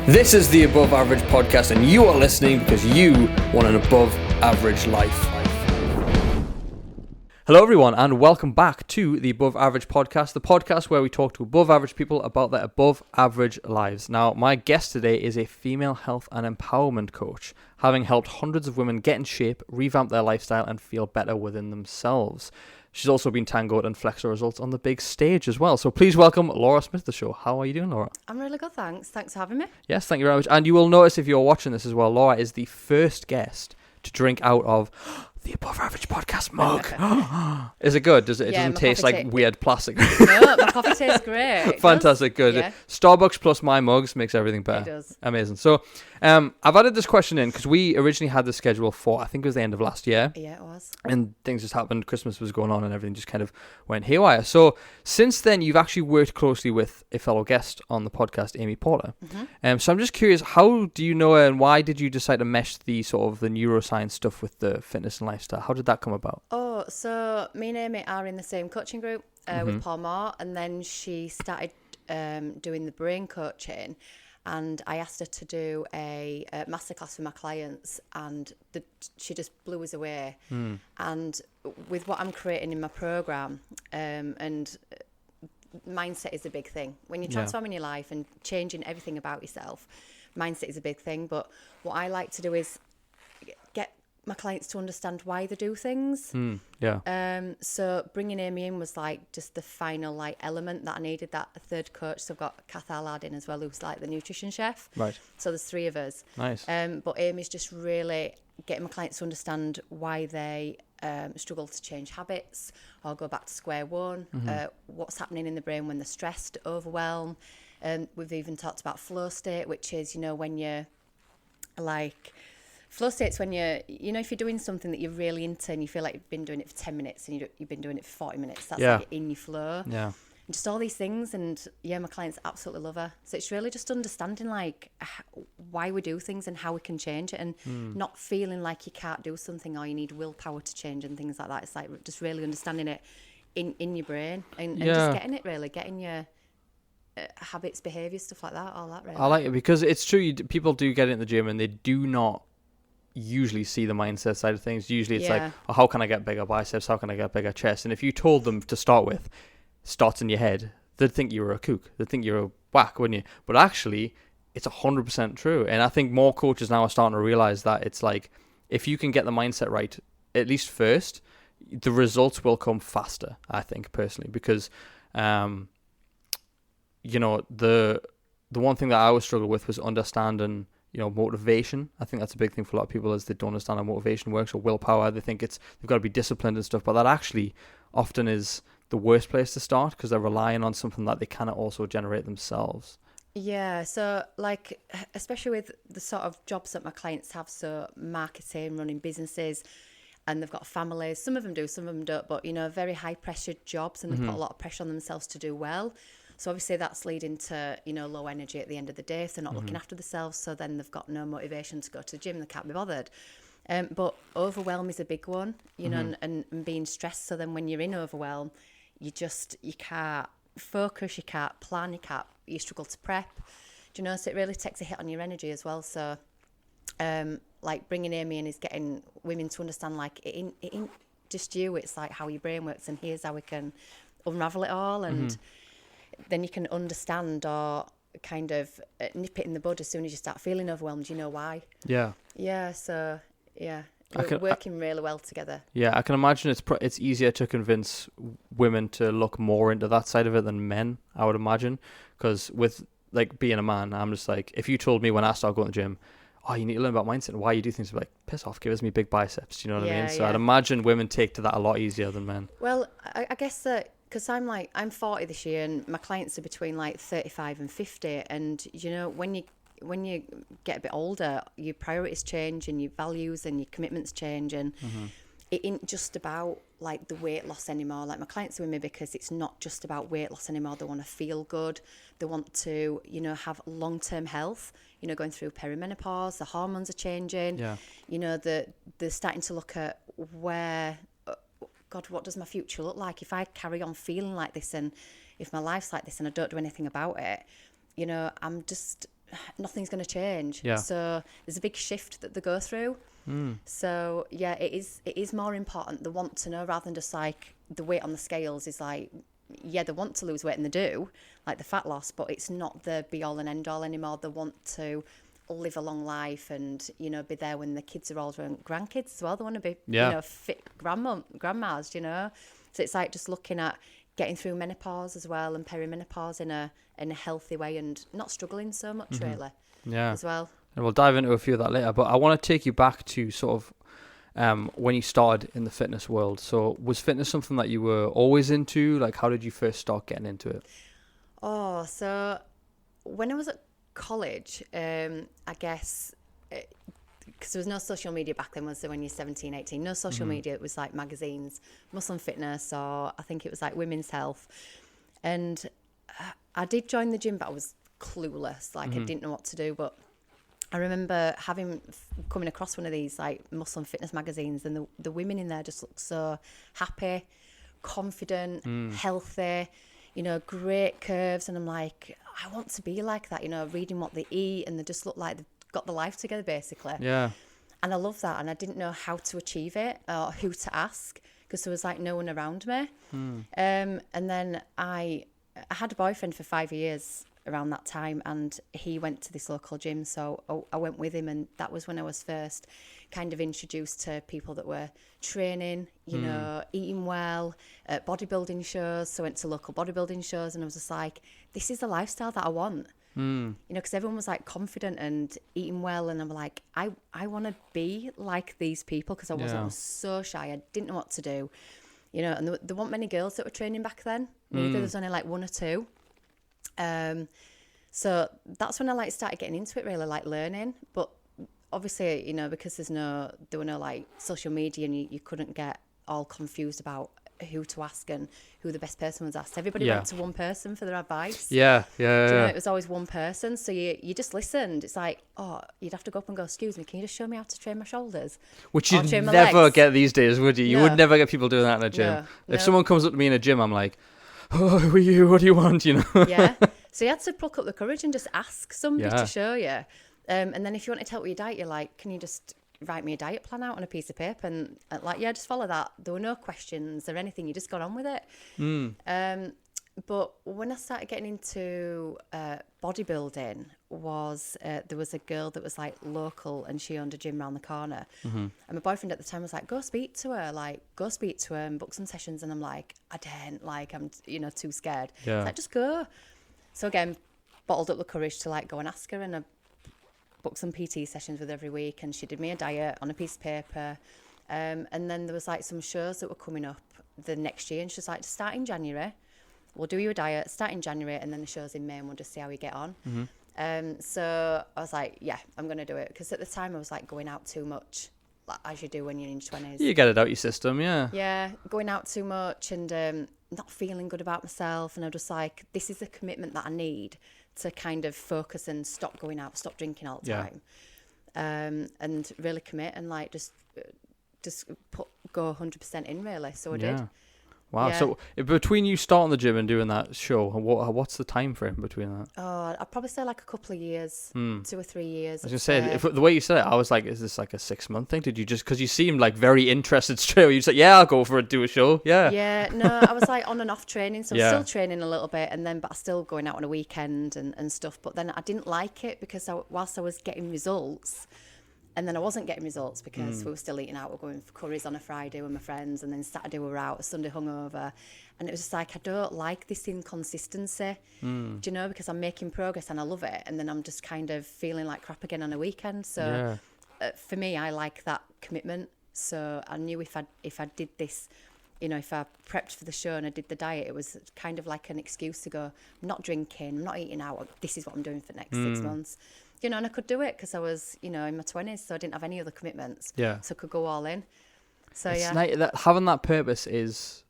This is the Above Average Podcast, and you are listening because you want an above average life. Hello everyone, and welcome back to the Above Average Podcast, the podcast where we talk to above average people about their above average lives. Now, my guest today is a female health and empowerment coach, having helped hundreds of women get in shape, revamp their lifestyle, and feel better within themselves. She's also been tangoed and flexed her results on the big stage as well. So please welcome Laura Smith to the show. How are you doing, Laura? I'm really good, thanks. Thanks for having me. Yes, thank you very much. And you will notice if you're watching this as well, Laura is the first guest to drink out of the Above Average Podcast mug. Is it good? Does it? It doesn't taste like weird plastic. No, my coffee tastes great. Fantastic, good. Yeah. Starbucks plus my mugs makes everything better. It does. Amazing. So, I've added this question in because we originally had this schedule for, I think it was the end of last year. Yeah, it was. And things just happened. Christmas was going on and everything just kind of went haywire. So since then, you've actually worked closely with a fellow guest on the podcast, Amy Porter. Mm-hmm. So I'm just curious, how do you know her and why did you decide to mesh the sort of the neuroscience stuff with the fitness and lifestyle? How did that come about? Oh, so me and Amy are in the same coaching group with Paul Moore, and then she started doing the brain coaching. And I asked her to do a masterclass for my clients, and she just blew us away. And with what I'm creating in my program, and mindset is a big thing. When you're transforming your life and changing everything about yourself, mindset is a big thing. But what I like to do is get my clients to understand why they do things. So bringing Amy in was like just the final like element that I needed, that third coach. So I've got Kath Allard in as well, who's like the nutrition chef. Right. So there's three of us. Nice. But Amy's just really getting my clients to understand why they struggle to change habits or go back to square one. What's happening in the brain when they're stressed, overwhelmed. We've even talked about flow state, which is, you know, when you're like... Flow state's when if you're doing something that you're really into and you feel like you've been doing it for 10 minutes and you've been doing it for 40 minutes, that's like in your flow. Yeah. And just all these things, and my clients absolutely love her. So it's really just understanding like why we do things and how we can change it, and not feeling like you can't do something or you need willpower to change and things like that. It's like just really understanding it in your brain and just getting your habits, behaviour, stuff like that, all that really. I like it because it's true, people do get in the gym and they do not usually see the mindset side of things. Usually it's like, oh, how can I get bigger biceps? How can I get bigger chest? And if you told them to start with, starts in your head, they'd think you were a kook. They'd think you're a whack, wouldn't you? But actually, it's 100% true. And I think more coaches now are starting to realize that it's like, if you can get the mindset right, at least first, the results will come faster, I think, personally. Because, the one thing that I always struggle with was understanding motivation. I think that's a big thing for a lot of people, is they don't understand how motivation works, or willpower. They think they've got to be disciplined and stuff, but that actually often is the worst place to start because they're relying on something that they cannot also generate themselves. Yeah, so like, especially with the sort of jobs that my clients have, so marketing, running businesses, and they've got families. Some of them do, some of them don't, but very high pressure jobs, and they put a lot of pressure on themselves to do well. So obviously that's leading to, low energy at the end of the day if they're not looking after themselves. So then they've got no motivation to go to the gym. They can't be bothered. But overwhelm is a big one, and being stressed. So then when you're in overwhelm, you can't focus, you can't plan, you struggle to prep. So it really takes a hit on your energy as well. So like bringing Amy in is getting women to understand, like, it ain't just you. It's like how your brain works, and here's how we can unravel it all. And then you can understand or kind of nip it in the bud as soon as you start feeling overwhelmed. You know why? Yeah. Yeah. So we're working really well together. Yeah, I can imagine it's easier to convince women to look more into that side of it than men, I would imagine, because with like being a man, I'm just like, if you told me when I started going to the gym, oh, you need to learn about mindset and why you do things, like, piss off, give us me big biceps. Do you know what I mean? So I'd imagine women take to that a lot easier than men. Well, I guess that. Because I'm 40 this year, and my clients are between like 35 and 50. And when you get a bit older, your priorities change and your values and your commitments change, and it ain't just about like the weight loss anymore. Like, my clients are with me because it's not just about weight loss anymore. They want to feel good. They want to have long-term health. Going through perimenopause, the hormones are changing. Yeah. They're starting to look at where. God, what does my future look like if I carry on feeling like this, and if my life's like this and I don't do anything about it? I'm just nothing's going to change. Yeah. So there's a big shift that they go through. So yeah, it is more important, the want to know, rather than just like the weight on the scales is like, yeah, they want to lose weight and they do, like the fat loss, but it's not the be all and end all anymore. They want to live a long life and, you know, be there when the kids are older, and grandkids as well. They want to be, you know, fit grandmas, you know. So it's like just looking at getting through menopause as well, and perimenopause in a healthy way, and not struggling so much really. Yeah. As well. And we'll dive into a few of that later, but I want to take you back to sort of when you started in the fitness world. So was fitness something that you were always into? Like, how did you first start getting into it? Oh, so when I was at college, I guess, because there was no social media back then, was there, when you're 17, 18? No social media. It was like magazines, Muscle and Fitness, or I think it was like Women's Health. And I did join the gym, but I was clueless. Like, I didn't know what to do. But I remember coming across one of these like Muscle and Fitness magazines, and the women in there just looked so happy, confident, healthy, you know, great curves. And I'm like, I want to be like that, you know, reading what they eat, and they just look like they've got the life together, basically. Yeah. And I love that. And I didn't know how to achieve it or who to ask, because there was like no one around me. And then I had a boyfriend for 5 years around that time, and he went to this local gym, so I went with him, and that was when I was first kind of introduced to people that were training, you know, eating well, bodybuilding shows. So I went to local bodybuilding shows, and I was just like, this is the lifestyle that I want. You know, because everyone was like confident and eating well, and I'm like, I want to be like these people, because I was so shy. I didn't know what to do, you know. And there weren't many girls that were training back then. There was only like one or two. So that's when I like started getting into it, really, like learning. But obviously, you know, because there were no like social media, and you couldn't get all confused about who to ask and who the best person was asked. Everybody went to one person for their advice. Yeah. Do you know, it was always one person. So you just listened. It's like, oh, you'd have to go up and go, excuse me, can you just show me how to train my shoulders? Which you'd never get these days, would you? You would never get people doing that in a gym. If someone comes up to me in a gym, I'm like, oh, who are you? What do you want? You know? Yeah. So you had to pluck up the courage and just ask somebody to show you. And then if you wanted to help with your diet, you're like, can you just write me a diet plan out on a piece of paper? And like, yeah, just follow that. There were no questions or anything. You just got on with it. But when I started getting into bodybuilding, there was a girl that was like local, and she owned a gym around the corner. And my boyfriend at the time was like, go speak to her and book some sessions. And I'm like, I daren't, like, I'm, you know, too scared. Yeah. Like, just go. So again, bottled up the courage to like go and ask her, and I booked some PT sessions with her every week, and she did me a diet on a piece of paper. And then there was like some shows that were coming up the next year, and she was like, start in January, we'll do you a diet, start in January, and then the show's in May, and we'll just see how we get on. So I was like, yeah, I'm going to do it, because at the time I was like going out too much, like, as you do when you're in your 20s. You get it out your system, yeah. Yeah, going out too much, and not feeling good about myself. And I was just like, this is the commitment that I need to kind of focus and stop going out, stop drinking all the time, and really commit, and like just go 100% in, really. So I did. Wow. Yeah. So between you starting the gym and doing that show, what's the time frame between that? Oh, I'd probably say like a couple of years, 2 or 3 years. I was going to say, the way you said it, I was like, is this like a 6-month thing? Did you just, because you seemed like very interested straight away, you said, yeah, I'll go for it, do a show. Yeah. Yeah, no, I was like on and off training. So I was still training a little bit, but I still going out on a weekend and stuff. But then I didn't like it, because whilst I was getting results, and then I wasn't getting results because we were still eating out. We were going for curries on a Friday with my friends, and then Saturday we were out, Sunday hungover. And it was just like, I don't like this inconsistency, do you know, because I'm making progress and I love it, and then I'm just kind of feeling like crap again on a weekend. So for me, I like that commitment. So I knew if I did this, you know, if I prepped for the show and I did the diet, it was kind of like an excuse to go, I'm not drinking, I'm not eating out, this is what I'm doing for the next 6 months. You know, and I could do it because I was, you know, in my 20s, so I didn't have any other commitments. Yeah. So I could go all in. So, it's nice that having that purpose is,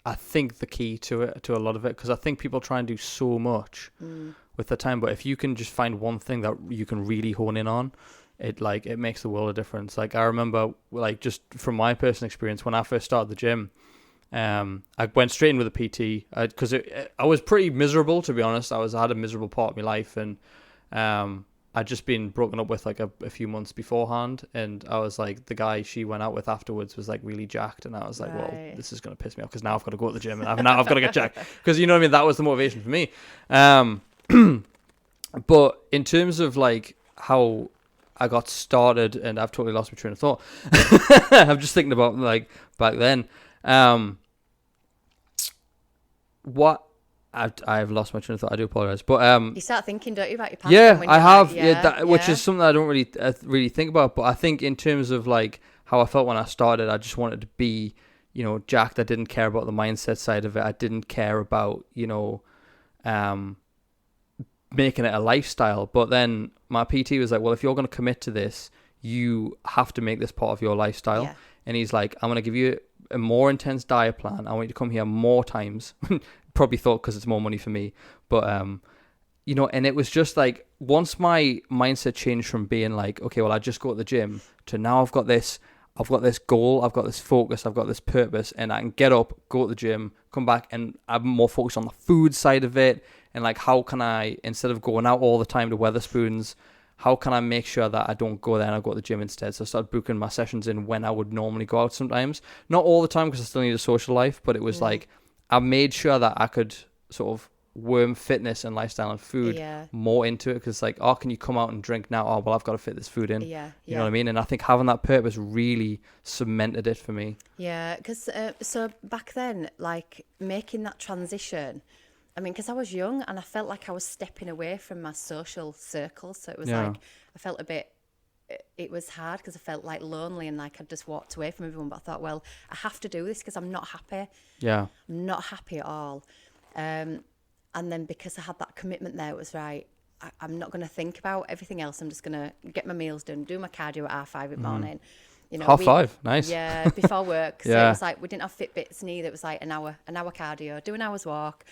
I think, the key to it, to a lot of it, because I think people try and do so much with the time, but if you can just find one thing that you can really hone in on, it makes the world a difference. Like, I remember, like, just from my personal experience, when I first started the gym, I went straight in with a PT, because I was pretty miserable, to be honest. I had a miserable part of my life, and I'd just been broken up with like a few months beforehand, and I was like, the guy she went out with afterwards was like really jacked, and I was like, well, this is gonna piss me off because now I've got to go to the gym, and now I've got to get jacked, because you know what I mean. That was the motivation for me. But in terms of like how I got started, and I've totally lost my train of thought. I'm just thinking about like back then. What I've lost my train of thought. I do apologize, but you start thinking, don't you, about your past? Yeah, I have. Like, which is something I don't really think about. But I think in terms of like how I felt when I started, I just wanted to be, jacked. I didn't care about the mindset side of it. I didn't care about making it a lifestyle. But then my PT was like, well, if you're going to commit to this, you have to make this part of your lifestyle. Yeah. And he's like, I'm going to give you a more intense diet plan. I want you to come here more times. Probably thought because it's more money for me. But, and it was just like, once my mindset changed from being like, okay, well, I just go to the gym, to now I've got this goal, I've got this focus, I've got this purpose, and I can get up, go to the gym, come back, and I'm more focused on the food side of it. And like, how can I, instead of going out all the time to Weatherspoons, how can I make sure that I don't go there and I go to the gym instead? So I started booking my sessions in when I would normally go out sometimes. Not all the time, because I still need a social life, but it was like, I made sure that I could sort of worm fitness and lifestyle and food more into it, because like, can you come out and drink now? Oh, well, I've got to fit this food in. You know what I mean? And I think having that purpose really cemented it for me. Yeah, because so back then, like making that transition, I mean, because I was young and I felt like I was stepping away from my social circle. So it was like, I felt a bit, it was hard because I felt like lonely and like I just walked away from everyone. But I thought, well, I have to do this because I'm not happy. Yeah. I'm not happy at all. And then because I had that commitment there, it was right, I'm not going to think about everything else. I'm just going to get my meals done, do my cardio at 5:30 in the morning. 5:30, nice. Yeah, before work. So it was like, we didn't have Fitbits neither. It was like an hour cardio, do an hour's walk.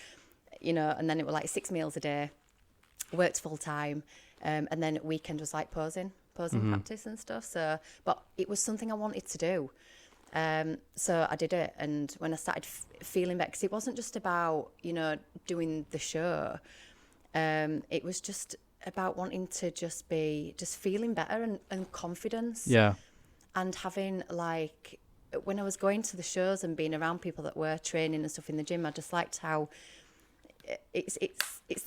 And then it was like 6 meals a day, worked full time. And then at weekend was like posing practice and stuff. So, but it was something I wanted to do. So I did it. And when I started feeling better, because it wasn't just about, doing the show. It was just about wanting to just feeling better and confidence. Yeah. And having like, when I was going to the shows and being around people that were training and stuff in the gym, I just liked how it's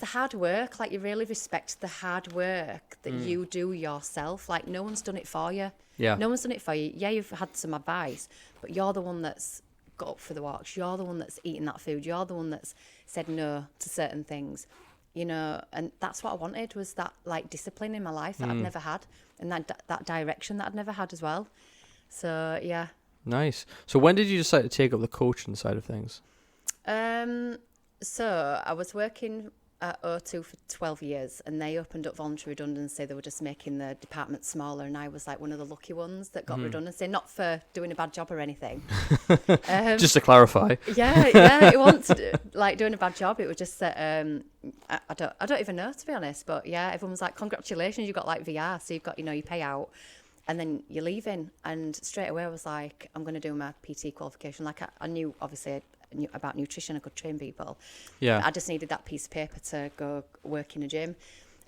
the hard work. Like, you really respect the hard work that you do yourself. Like, no one's done it for you. Yeah. No one's done it for you. Yeah, you've had some advice, but you're the one that's got up for the walks. You're the one that's eating that food. You're the one that's said no to certain things, and that's what I wanted, was that like discipline in my life that I'd never had, and that direction that I'd never had as well. So, yeah. Nice. So when did you decide to take up the coaching side of things? So I was working at O2 for 12 years, and they opened up voluntary redundancy. They were just making the department smaller, and I was like one of the lucky ones that got redundancy. Not for doing a bad job or anything. Just to clarify. Yeah, it wasn't like doing a bad job. It was just that I don't even know, to be honest. But yeah, everyone was like, "Congratulations, you got like VR, so you've got you pay out, and then you're leaving." And straight away I was like, "I'm going to do my PT qualification." Like I knew, obviously, about nutrition, I could train people. Yeah. I just needed that piece of paper to go work in a gym.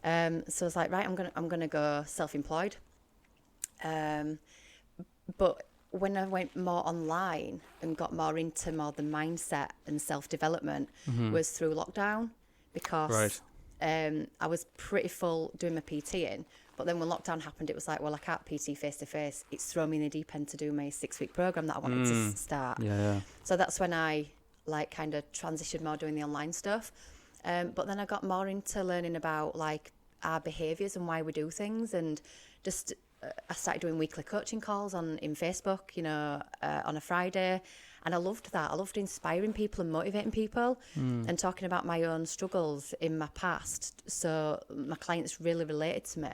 So I was like, right, I'm gonna go self-employed. But when I went more online and got more into the mindset and self-development was through lockdown, because I was pretty full doing my PT. But then when lockdown happened, it was like, well, I can't PT face-to-face. It's thrown me in the deep end to do my 6-week program that I wanted to start. Yeah. So that's when I like kind of transitioned more doing the online stuff. But then I got more into learning about like our behaviours and why we do things. And just I started doing weekly coaching calls in Facebook, on a Friday. And I loved that. I loved inspiring people and motivating people and talking about my own struggles in my past. So my clients really related to me,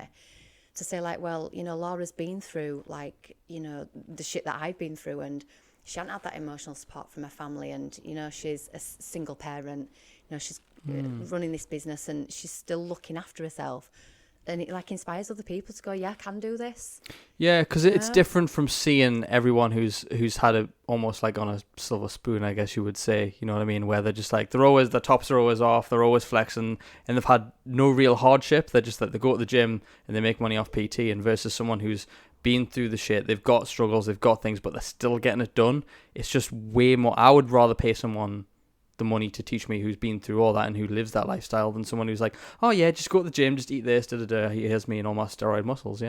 to say like, well, Laura's been through like, the shit that I've been through, and she hadn't had that emotional support from her family. And, she's a single parent, she's running this business, and she's still looking after herself and it like inspires other people to go, yeah, I can do this. Yeah, because it's different from seeing everyone who's had it almost like on a silver spoon, I guess you would say. You know what I mean? Where they're just like the tops are always off, they're always flexing, and they've had no real hardship. They're just like they go to the gym and they make money off PT, and versus someone who's been through the shit, they've got struggles, they've got things, but they're still getting it done. It's just way more. I would rather pay someone the money to teach me who's been through all that and who lives that lifestyle than someone who's like, oh yeah, just go to the gym, just eat this, here's me and all my steroid muscles.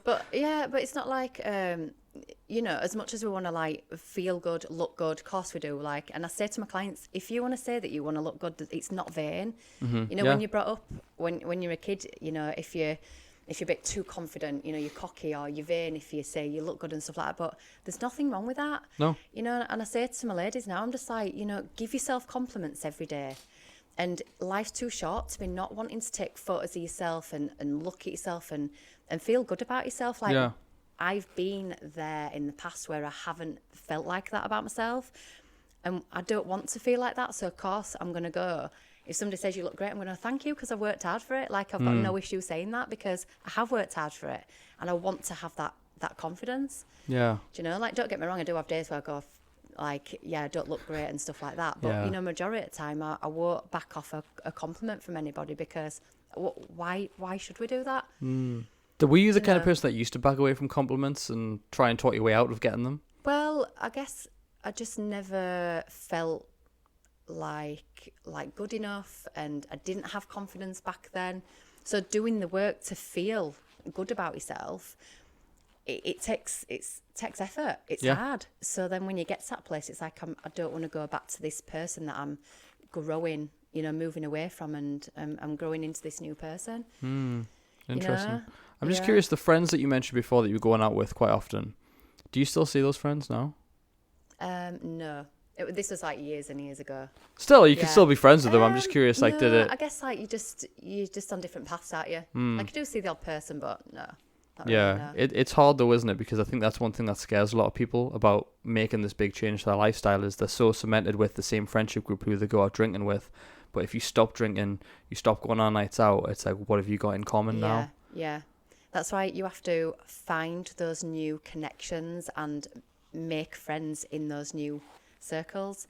But it's not like as much as we want to like feel good, look good, of course we do, like, and I say to my clients, if you want to say that you want to look good, it's not vain. When you're brought up, when you're a kid, if you're a bit too confident, you're cocky or you're vain if you say you look good and stuff like that. But there's nothing wrong with that. No. And I say to my ladies now, I'm just like, give yourself compliments every day. And life's too short to be not wanting to take photos of yourself and look at yourself and feel good about yourself. Like, I've been there in the past where I haven't felt like that about myself. And I don't want to feel like that. So, of course, I'm going to go. If somebody says you look great, I'm going to thank you because I've worked hard for it. Like, I've got no issue saying that because I have worked hard for it and I want to have that confidence. Yeah. Do you know? Like, don't get me wrong, I do have days where I go, like, yeah, I don't look great and stuff like that. But, majority of the time, I won't back off a compliment from anybody because why should we do that? Were you the kind of person that used to back away from compliments and try and talk your way out of getting them? Well, I guess I just never felt like good enough, and I didn't have confidence back then. So doing the work to feel good about yourself, it takes effort. It's hard. So then when you get to that place, it's like I don't want to go back to this person that I'm growing, moving away from, and I'm growing into this new person. Interesting. I'm just curious, the friends that you mentioned before that you were going out with quite often, do you still see those friends now? No. This was like years and years ago. Still, you can still be friends with them. I'm just curious, like, did it? I guess like you're just on different paths, aren't you? Like, you do see the odd person, but no. Yeah, really, no. It's hard though, isn't it? Because I think that's one thing that scares a lot of people about making this big change to their lifestyle is they're so cemented with the same friendship group who they go out drinking with. But if you stop drinking, you stop going on nights out, it's like, what have you got in common now? Yeah. That's why you have to find those new connections and make friends in those new circles.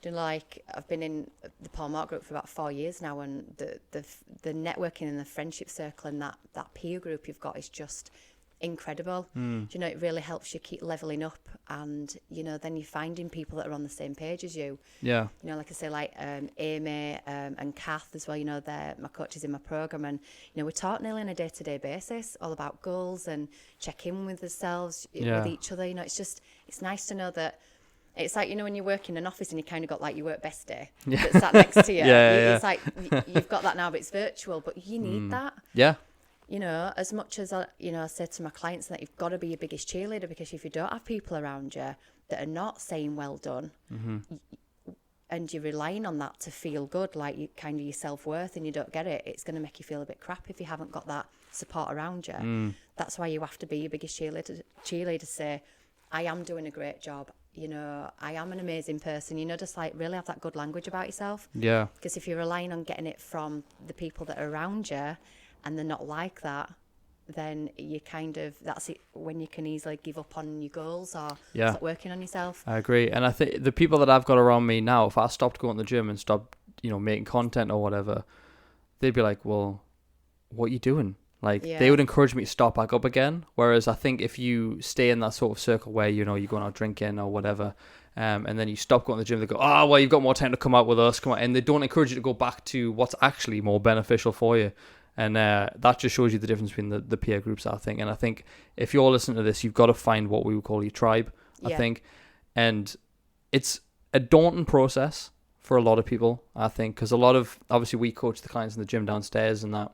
Like, I've been in the Paul Mark group for about 4 years now, and the networking and the friendship circle and that peer group you've got is just incredible. It really helps you keep leveling up, and then you're finding people that are on the same page as you. Like I say, like Amy and Kath as well, they're my coaches in my program, and we talk nearly on a day-to-day basis all about goals and check in with ourselves, with each other. It's nice to know that it's like, when you work in an office and you kind of got like your work bestie that's sat next to you. It's like you've got that now, but it's virtual, but you need that. As much as I say to my clients that you've got to be your biggest cheerleader, because if you don't have people around you that are not saying well done, and you're relying on that to feel good, like you kind of your self-worth, and you don't get it, it's going to make you feel a bit crap if you haven't got that support around you. That's why you have to be your biggest cheerleader, say, I am doing a great job. I am an amazing person. Just like really have that good language about yourself. Yeah. Because if you're relying on getting it from the people that are around you and they're not like that, then you that's it when you can easily give up on your goals or stop working on yourself. I agree. And I think the people that I've got around me now, if I stopped going to the gym and stopped, making content or whatever, they'd be like, well, what are you doing? Like, they would encourage me to start back up again. Whereas I think if you stay in that sort of circle where, you're going out drinking or whatever, and then you stop going to the gym, they go, oh, well, you've got more time to come out with us. Come on. And they don't encourage you to go back to what's actually more beneficial for you. And that just shows you the difference between the peer groups, I think. And I think if you're listening to this, you've got to find what we would call your tribe, I think. And it's a daunting process for a lot of people, I think, because obviously we coach the clients in the gym downstairs and that.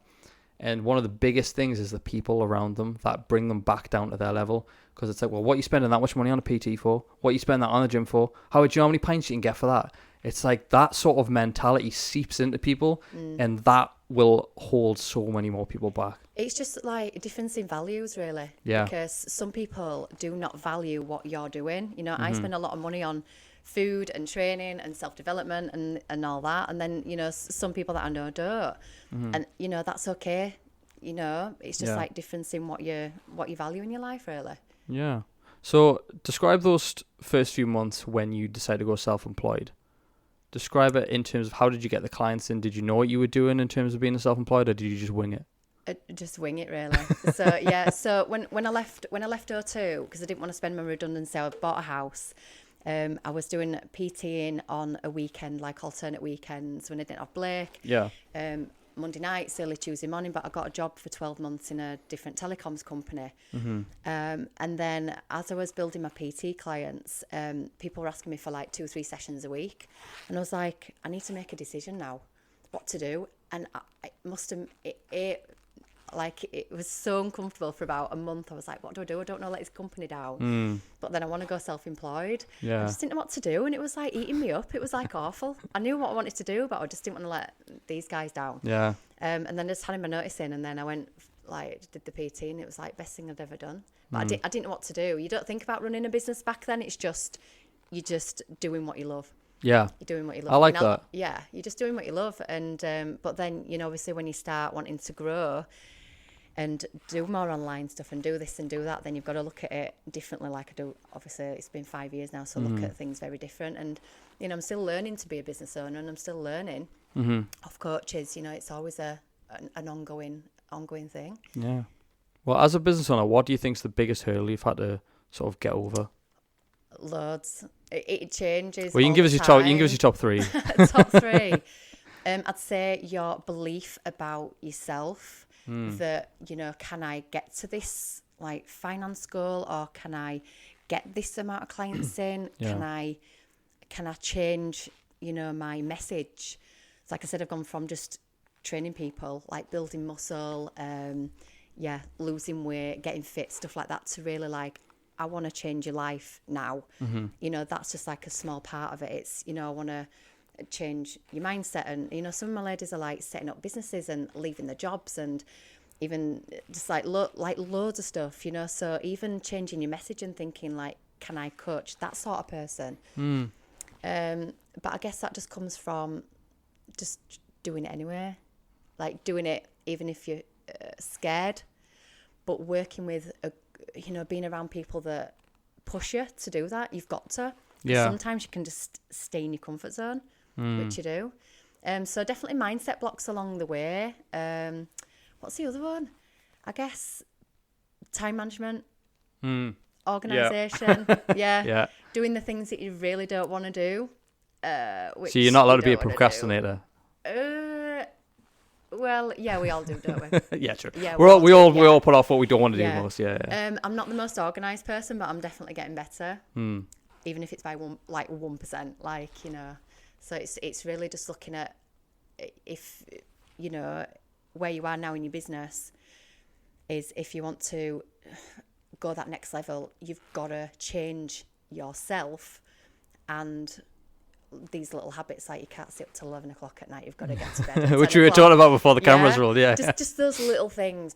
And one of the biggest things is the people around them that bring them back down to their level. Because it's like, well, what are you spending that much money on a PT for? What are you spending that on the gym for? How many pints you can get for that? It's like that sort of mentality seeps into people, and that will hold so many more people back. It's just like a difference in values, really. Yeah. Because some people do not value what you're doing. I spend a lot of money on food and training and self-development and all that, and then some people that I know don't, and that's okay. you know, it's just like difference in what you value in your life, really. Yeah. So describe those first few months when you decided to go self-employed. Describe it in terms of how did you get the clients in? Did you know what you were doing in terms of being a self-employed, or did you just wing it? Just wing it, really. So yeah. So when I left O2, because I didn't want to spend my redundancy, I bought a house. I was doing PTing on a weekend, like alternate weekends when I didn't have Blake. Yeah. Monday nights, early Tuesday morning, but I got a job for 12 months in a different telecoms company. Mm-hmm. And then as I was building my PT clients, people were asking me for like 2 or 3 sessions a week. And I was like, I need to make a decision now, what to do. And it was so uncomfortable for about a month. I was like, what do I do? I don't know, let this company down. But then I want to go self-employed. Yeah. I just didn't know what to do. And it was like eating me up. It was like awful. I knew what I wanted to do, but I just didn't want to let these guys down. Yeah. And then I just handed my notice in, and then I went, did the PT, and it was like best thing I'd ever done. But I didn't know what to do. You don't think about running a business back then. It's just, you're just doing what you love. Yeah. You're doing what you love. I like that. Yeah. You're just doing what you love. And, but then, you know, obviously when you start wanting to grow and do more online stuff and do this and do that, then you've got to look at it differently like I do. Obviously, it's been 5 years now, so look at things very different. And, you know, I'm still learning to be a business owner, and I'm still learning off coaches. You know, it's always an ongoing thing. Yeah. Well, as a business owner, what do you think is the biggest hurdle you've had to sort of get over? Loads. It changes. Well, you can give us your top. You can give us your top 3. Top 3. I'd say your belief about yourself. That, you know, can I get to this like finance goal, or can I get this amount of clients in? Yeah. Can I change, you know, my message? So like I said, I've gone from just training people, like building muscle, losing weight, getting fit, stuff like that, to really like, I want to change your life now. You know, that's just like a small part of it. It's, you know, I want to change your mindset. And, you know, some of my ladies are like setting up businesses and leaving their jobs, and even just like loads of stuff, you know. So even changing your message and thinking like, can I coach that sort of person? But I guess that just comes from just doing it anyway, like doing it even if you're scared, but working with you know, being around people that push you to do that. You've got to. Yeah. Sometimes you can just stay in your comfort zone, which you do. So definitely mindset blocks along the way. What's the other one? I guess time management, organisation. Yeah. Doing the things that you really don't want to do. So you're not allowed to be a procrastinator. Well, yeah, we all do, don't we? Yeah, true. Yeah, we all put off what we don't want to do most. Yeah. I'm not the most organised person, but I'm definitely getting better. Even if it's by 1%, like, you know. So it's really just looking at, if, you know, where you are now in your business, is if you want to go that next level, you've got to change yourself. And these little habits, like you can't sit up till 11 o'clock at night, you've got to get to bed. Which we were talking about before the cameras rolled, Just those little things,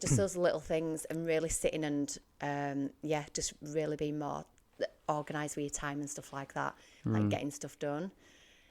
and really sitting and, just really being more organised with your time and stuff like that, like getting stuff done.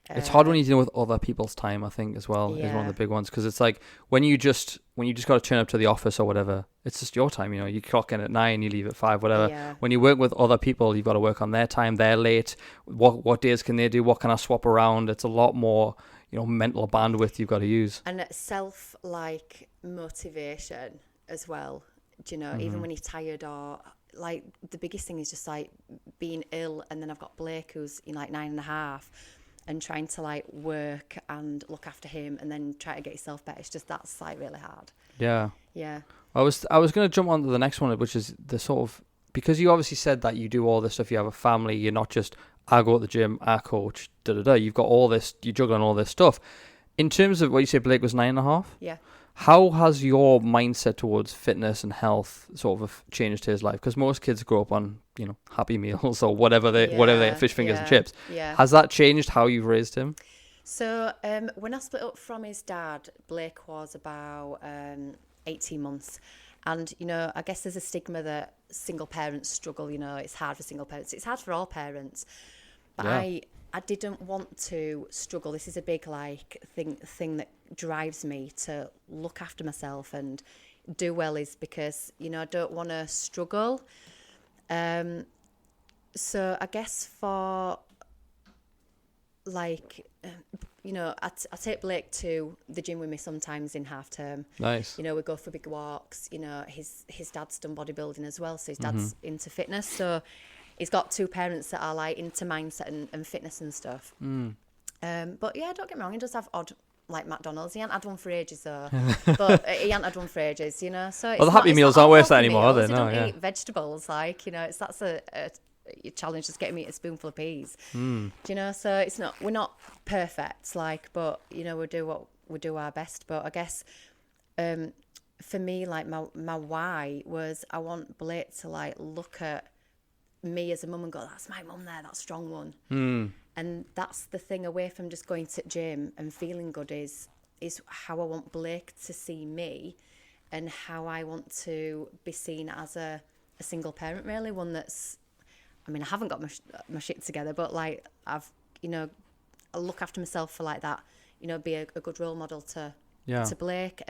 It's hard when you deal with other people's time, I think, as well, is one of the big ones. Because it's like, when you just got to turn up to the office or whatever, it's just your time, you know. You clock in at 9, you leave at 5, whatever. Yeah. When you work with other people, you've got to work on their time. They're late. What days can they do? What can I swap around? It's a lot more, you know, mental bandwidth you've got to use. And self, like, motivation as well. Do you know, even when you're tired, or, like, the biggest thing is just, like, being ill. And then I've got Blake, who's, you know, like 9.5. And trying to like work and look after him, and then try to get yourself better. It's just, that's like really hard. Yeah. I was going to jump on to the next one, which is the sort of, because you obviously said that you do all this stuff. You have a family. You're not just, I go to the gym, I coach, You've got all this. You're juggling all this stuff. In terms of what you said, Blake was 9.5. Yeah. How has your mindset towards fitness and health sort of changed his life? Because most kids grow up on, you know, Happy Meals or whatever they fish fingers and chips. Yeah. Has that changed how you've raised him? So when I split up from his dad, Blake was about 18 months. And, you know, I guess there's a stigma that single parents struggle, you know, it's hard for single parents. It's hard for all parents. But I didn't want to struggle. This is a big, like, thing that drives me to look after myself and do well is because, you know, I don't want to struggle. So I guess for, like, you know, I take Blake to the gym with me sometimes in half term. Nice. You know, we go for big walks. You know, his dad's done bodybuilding as well, so his dad's into fitness. So he's got two parents that are like into mindset and fitness and stuff. But yeah, don't get me wrong, he does have odd, like, McDonald's. He hasn't had one for ages though. But he hasn't had one for ages, you know. So it's the Happy Meals aren't worth that anymore, are they? He No, don't yeah. eat vegetables, like, you know. That's a challenge, just getting me a spoonful of peas. Do you know? So it's not, we're not perfect, like, but, you know, we do our best. But I guess for me, like, my why was I want Blake to, like, look at me as a mum and go, that's my mum there, that strong one. And that's the thing, away from just going to the gym and feeling good, is how I want Blake to see me, and how I want to be seen as a single parent, really. One that's, I mean, I haven't got my shit together, but, like, I've, you know, I look after myself for, like, that, you know, be a good role model to Blake.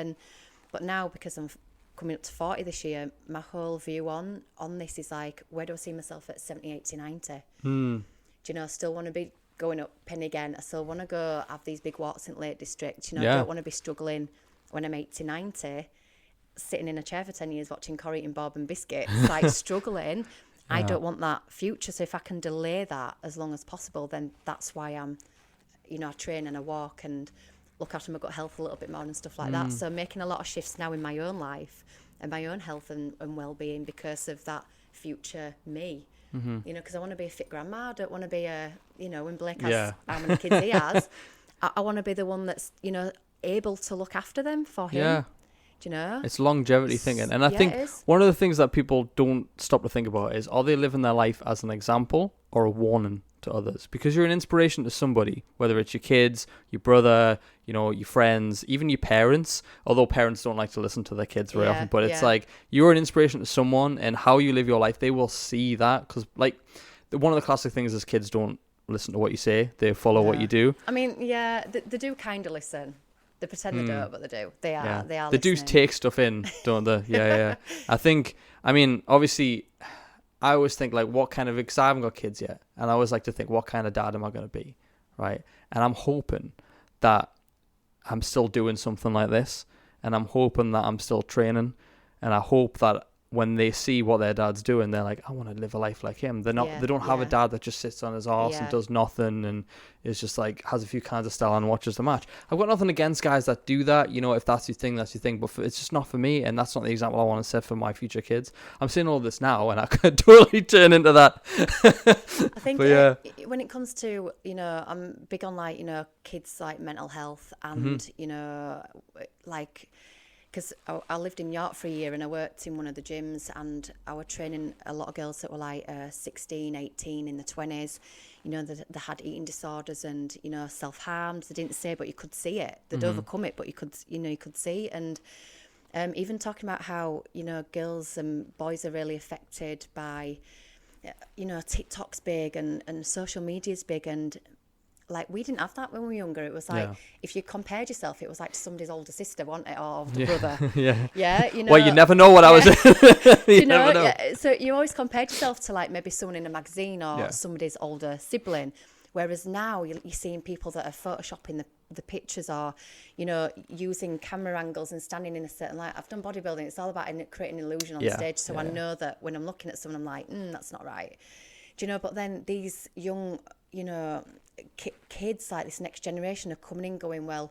But now, because I'm coming up to 40 this year, my whole view on this is, like, where do I see myself at 70, 80, 90? Do you know, I still want to be going up penny again. I still want to go have these big walks in Lake District. You know, I don't want to be struggling when I'm 80, 90, sitting in a chair for 10 years watching Corrie eating Bob and biscuits, like, struggling. I don't want that future. So if I can delay that as long as possible, then that's why I'm, you know, I train and I walk and look after my gut health a little bit more and stuff like that. So making a lot of shifts now in my own life and my own health and well-being because of that future me. You know, because I want to be a fit grandma. I don't want to be a, you know, when Blake has how many kids he has, I want to be the one that's, you know, able to look after them for him. Yeah. Do you know? It's longevity thinking. And I think one of the things that people don't stop to think about is, are they living their life as an example or a warning to others? Because you're an inspiration to somebody, whether it's your kids, your brother, you know, your friends, even your parents, although parents don't like to listen to their kids very often, but it's like, you're an inspiration to someone, and how you live your life, they will see that. Because, like, one of the classic things is kids don't listen to what you say, they follow what you do. I mean, they do kind of listen. They pretend they don't, but they do. They are They do take stuff in, don't they? Yeah. I think, I mean, obviously, I always think, like, what kind of, because I haven't got kids yet, and I always like to think, what kind of dad am I going to be, right? And I'm hoping that I'm still doing something like this, and I'm hoping that I'm still training, and I hope that when they see what their dad's doing, they're like, I want to live a life like him. They don't have a dad that just sits on his arse and does nothing and is just like, has a few cans of Stella and watches the match. I've got nothing against guys that do that. You know, if that's your thing, that's your thing. But it's just not for me, and that's not the example I want to set for my future kids. I'm saying all this now, and I could totally turn into that. I think when it comes to, you know, I'm big on, like, you know, kids, like, mental health and, you know, like, because I lived in York for a year and I worked in one of the gyms, and I was training a lot of girls that were like 16, 18, in the 20s. You know, they had eating disorders and, you know, self-harmed. They didn't say, but you could see it. They'd overcome it, but you could see. And even talking about how, you know, girls and boys are really affected by, you know, TikTok's big and social media's big, and, like, we didn't have that when we were younger. It was like, if you compared yourself, it was like to somebody's older sister, wasn't it? Or the brother. You know. Well, you never know what I was. you know, never know. So you always compared yourself to, like, maybe someone in a magazine or somebody's older sibling. Whereas now you're seeing people that are photoshopping the pictures, or, you know, using camera angles and standing in a certain light. I've done bodybuilding. It's all about creating an illusion on stage. So I know that when I'm looking at someone, I'm like, that's not right. Do you know? But then these young, you know, kids, like this next generation, are coming in going, well,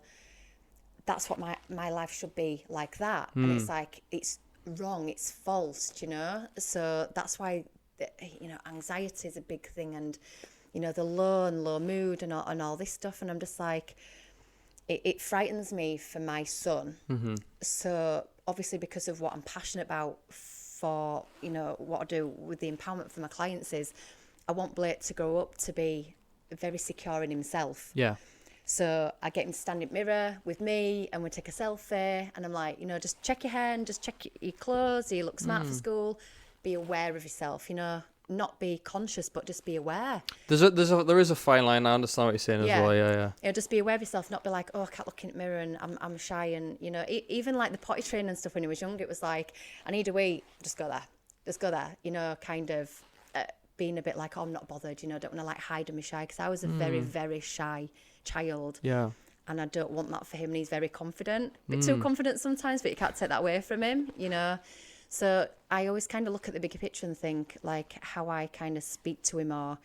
that's what my life should be, like that. And it's like, it's wrong, it's false, do you know? So that's why, you know, anxiety is a big thing, and, you know, the low mood and all this stuff. And I'm just like, it frightens me for my son. So obviously, because of what I'm passionate about for, you know, what I do with the empowerment for my clients, is I want Blake to grow up to be very secure in himself. So I get him to stand in the mirror with me, and we take a selfie, and I'm like, you know, just check your hair and just check your clothes. You look smart for school. Be aware of yourself, you know. not be conscious, but just be aware. There is a fine line. I understand what you're saying as well. Yeah. Just be aware of yourself, not be like, oh, I can't look in the mirror and I'm shy. And, you know, even like the potty training and stuff when he was young, it was like, I need a wee, just go there, you know, kind of being a bit like, oh, I'm not bothered, you know, I don't want to like hide my shy, because I was a very, very shy child. Yeah. And I don't want that for him. And he's very confident, a bit too confident sometimes, but you can't take that away from him, you know. So I always kind of look at the bigger picture and think like how I kind of speak to him, or,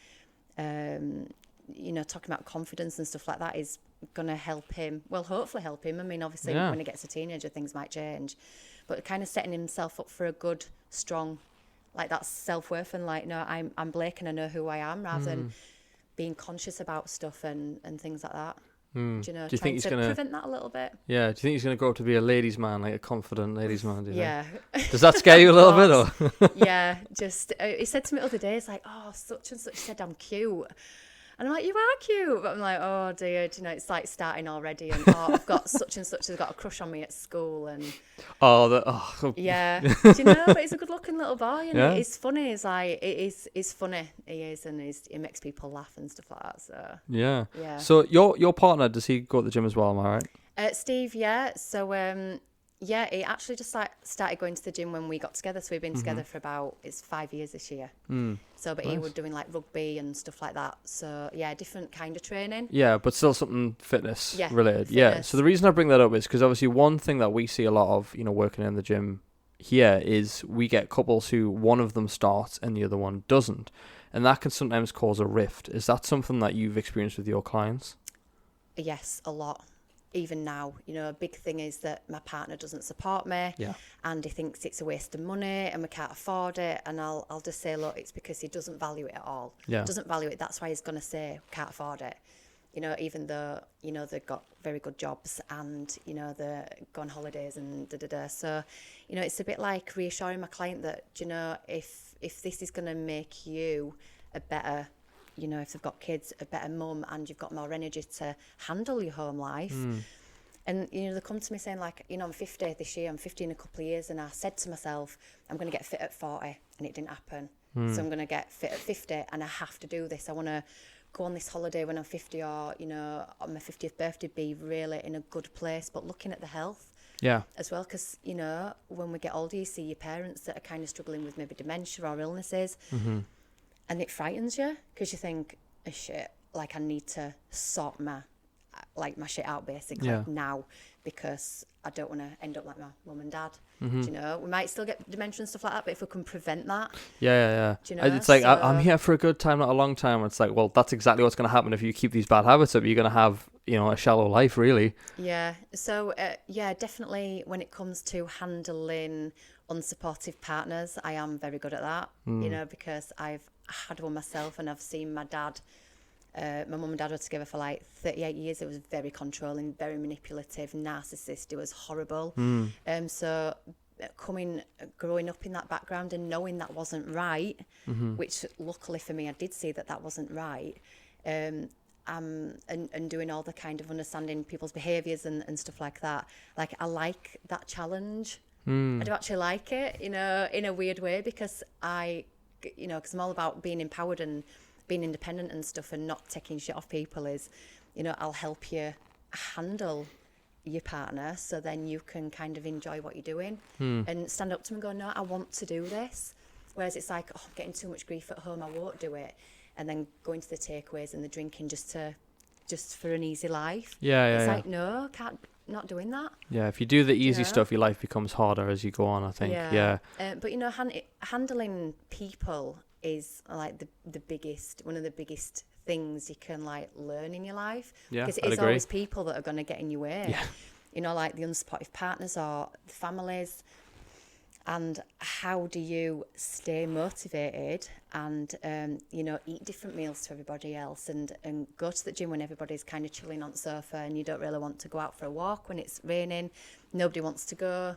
you know, talking about confidence and stuff like that is going to help him. Well, hopefully help him. I mean, obviously when he gets a teenager, things might change. But kind of setting himself up for a good, strong, like that self-worth and like, no, I'm Blake and I know who I am, rather than being conscious about stuff and things like that. Do you know, do you think he's going to prevent that a little bit? Yeah. Do you think he's going to grow up to be a ladies' man, like a confident ladies' man? Do you think? Does that scare you a little bit? Or? Yeah. Just he said to me the other day, it's like, oh, such and such said I'm cute. And I'm like, you are cute. But I'm like, oh, dear. Do you know, it's like starting already. And I've got such and such has got a crush on me at school. And yeah. Do you know? But he's a good looking little boy. And it's funny. It's like, it's funny. He is. And he makes people laugh and stuff like that. So yeah. Yeah. So your partner, does he go to the gym as well? Am I right? Steve, yeah. So, yeah, he actually just started going to the gym when we got together. So we've been together for it's 5 years this year. So, but he was doing like rugby and stuff like that. So, yeah, different kind of training. Yeah, but still something fitness related. Fitness. Yeah. So the reason I bring that up is because obviously one thing that we see a lot of, you know, working in the gym here is we get couples who one of them starts and the other one doesn't. And that can sometimes cause a rift. Is that something that you've experienced with your clients? Yes, a lot. Even now, you know, a big thing is that my partner doesn't support me, and he thinks it's a waste of money and we can't afford it. And I'll just say, look, it's because he doesn't value it at all. Doesn't value it. That's why he's going to say can't afford it. You know, even though, you know, they've got very good jobs and, you know, they go on holidays and da-da-da. So, you know, it's a bit like reassuring my client that, you know, if this is going to make you a better, you know, if they've got kids, a better mum, and you've got more energy to handle your home life. And, you know, they come to me saying like, you know, I'm 50 this year, I'm 50 in a couple of years. And I said to myself, I'm going to get fit at 40, and it didn't happen. So I'm going to get fit at 50 and I have to do this. I want to go on this holiday when I'm 50, or, you know, on my 50th birthday, be really in a good place, but looking at the health as well. Because, you know, when we get older, you see your parents that are kind of struggling with maybe dementia or illnesses. And it frightens you because you think, oh, shit, like I need to sort my shit out basically now, because I don't want to end up like my mum and dad. Do you know, we might still get dementia and stuff like that, but if we can prevent that. Do you know? It's like, so, I'm here for a good time, not a long time. It's like, well, that's exactly what's going to happen if you keep these bad habits up. You're going to have, you know, a shallow life, really. Yeah. So, definitely when it comes to handling unsupportive partners, I am very good at that, you know, because I've had one myself and I've seen my dad. My mum and dad were together for like 38 years. It was very controlling, very manipulative, narcissist. It was horrible. So growing up in that background and knowing that wasn't right, which luckily for me, I did see that wasn't right. And doing all the kind of understanding people's behaviours and stuff like that. Like, I like that challenge. I do actually like it, you know, in a weird way, because because I'm all about being empowered and being independent and stuff, and not taking shit off people. Is, you know, I'll help you handle your partner so then you can kind of enjoy what you're doing and stand up to them and go, no, I want to do this. Whereas it's like, oh, I'm getting too much grief at home, I won't do it. And then going to the takeaways and the drinking just for an easy life. It's like, no, not doing that. Yeah, if you do the easy stuff, your life becomes harder as you go on, I think. But, you know, handling people is like one of the biggest things you can like learn in your life, because it is always people that are going to get in your way. You know, like the unsupportive partners or the families. And how do you stay motivated and you know, eat different meals to everybody else, and go to the gym when everybody's kind of chilling on the sofa and you don't really want to go out for a walk when it's raining, nobody wants to go.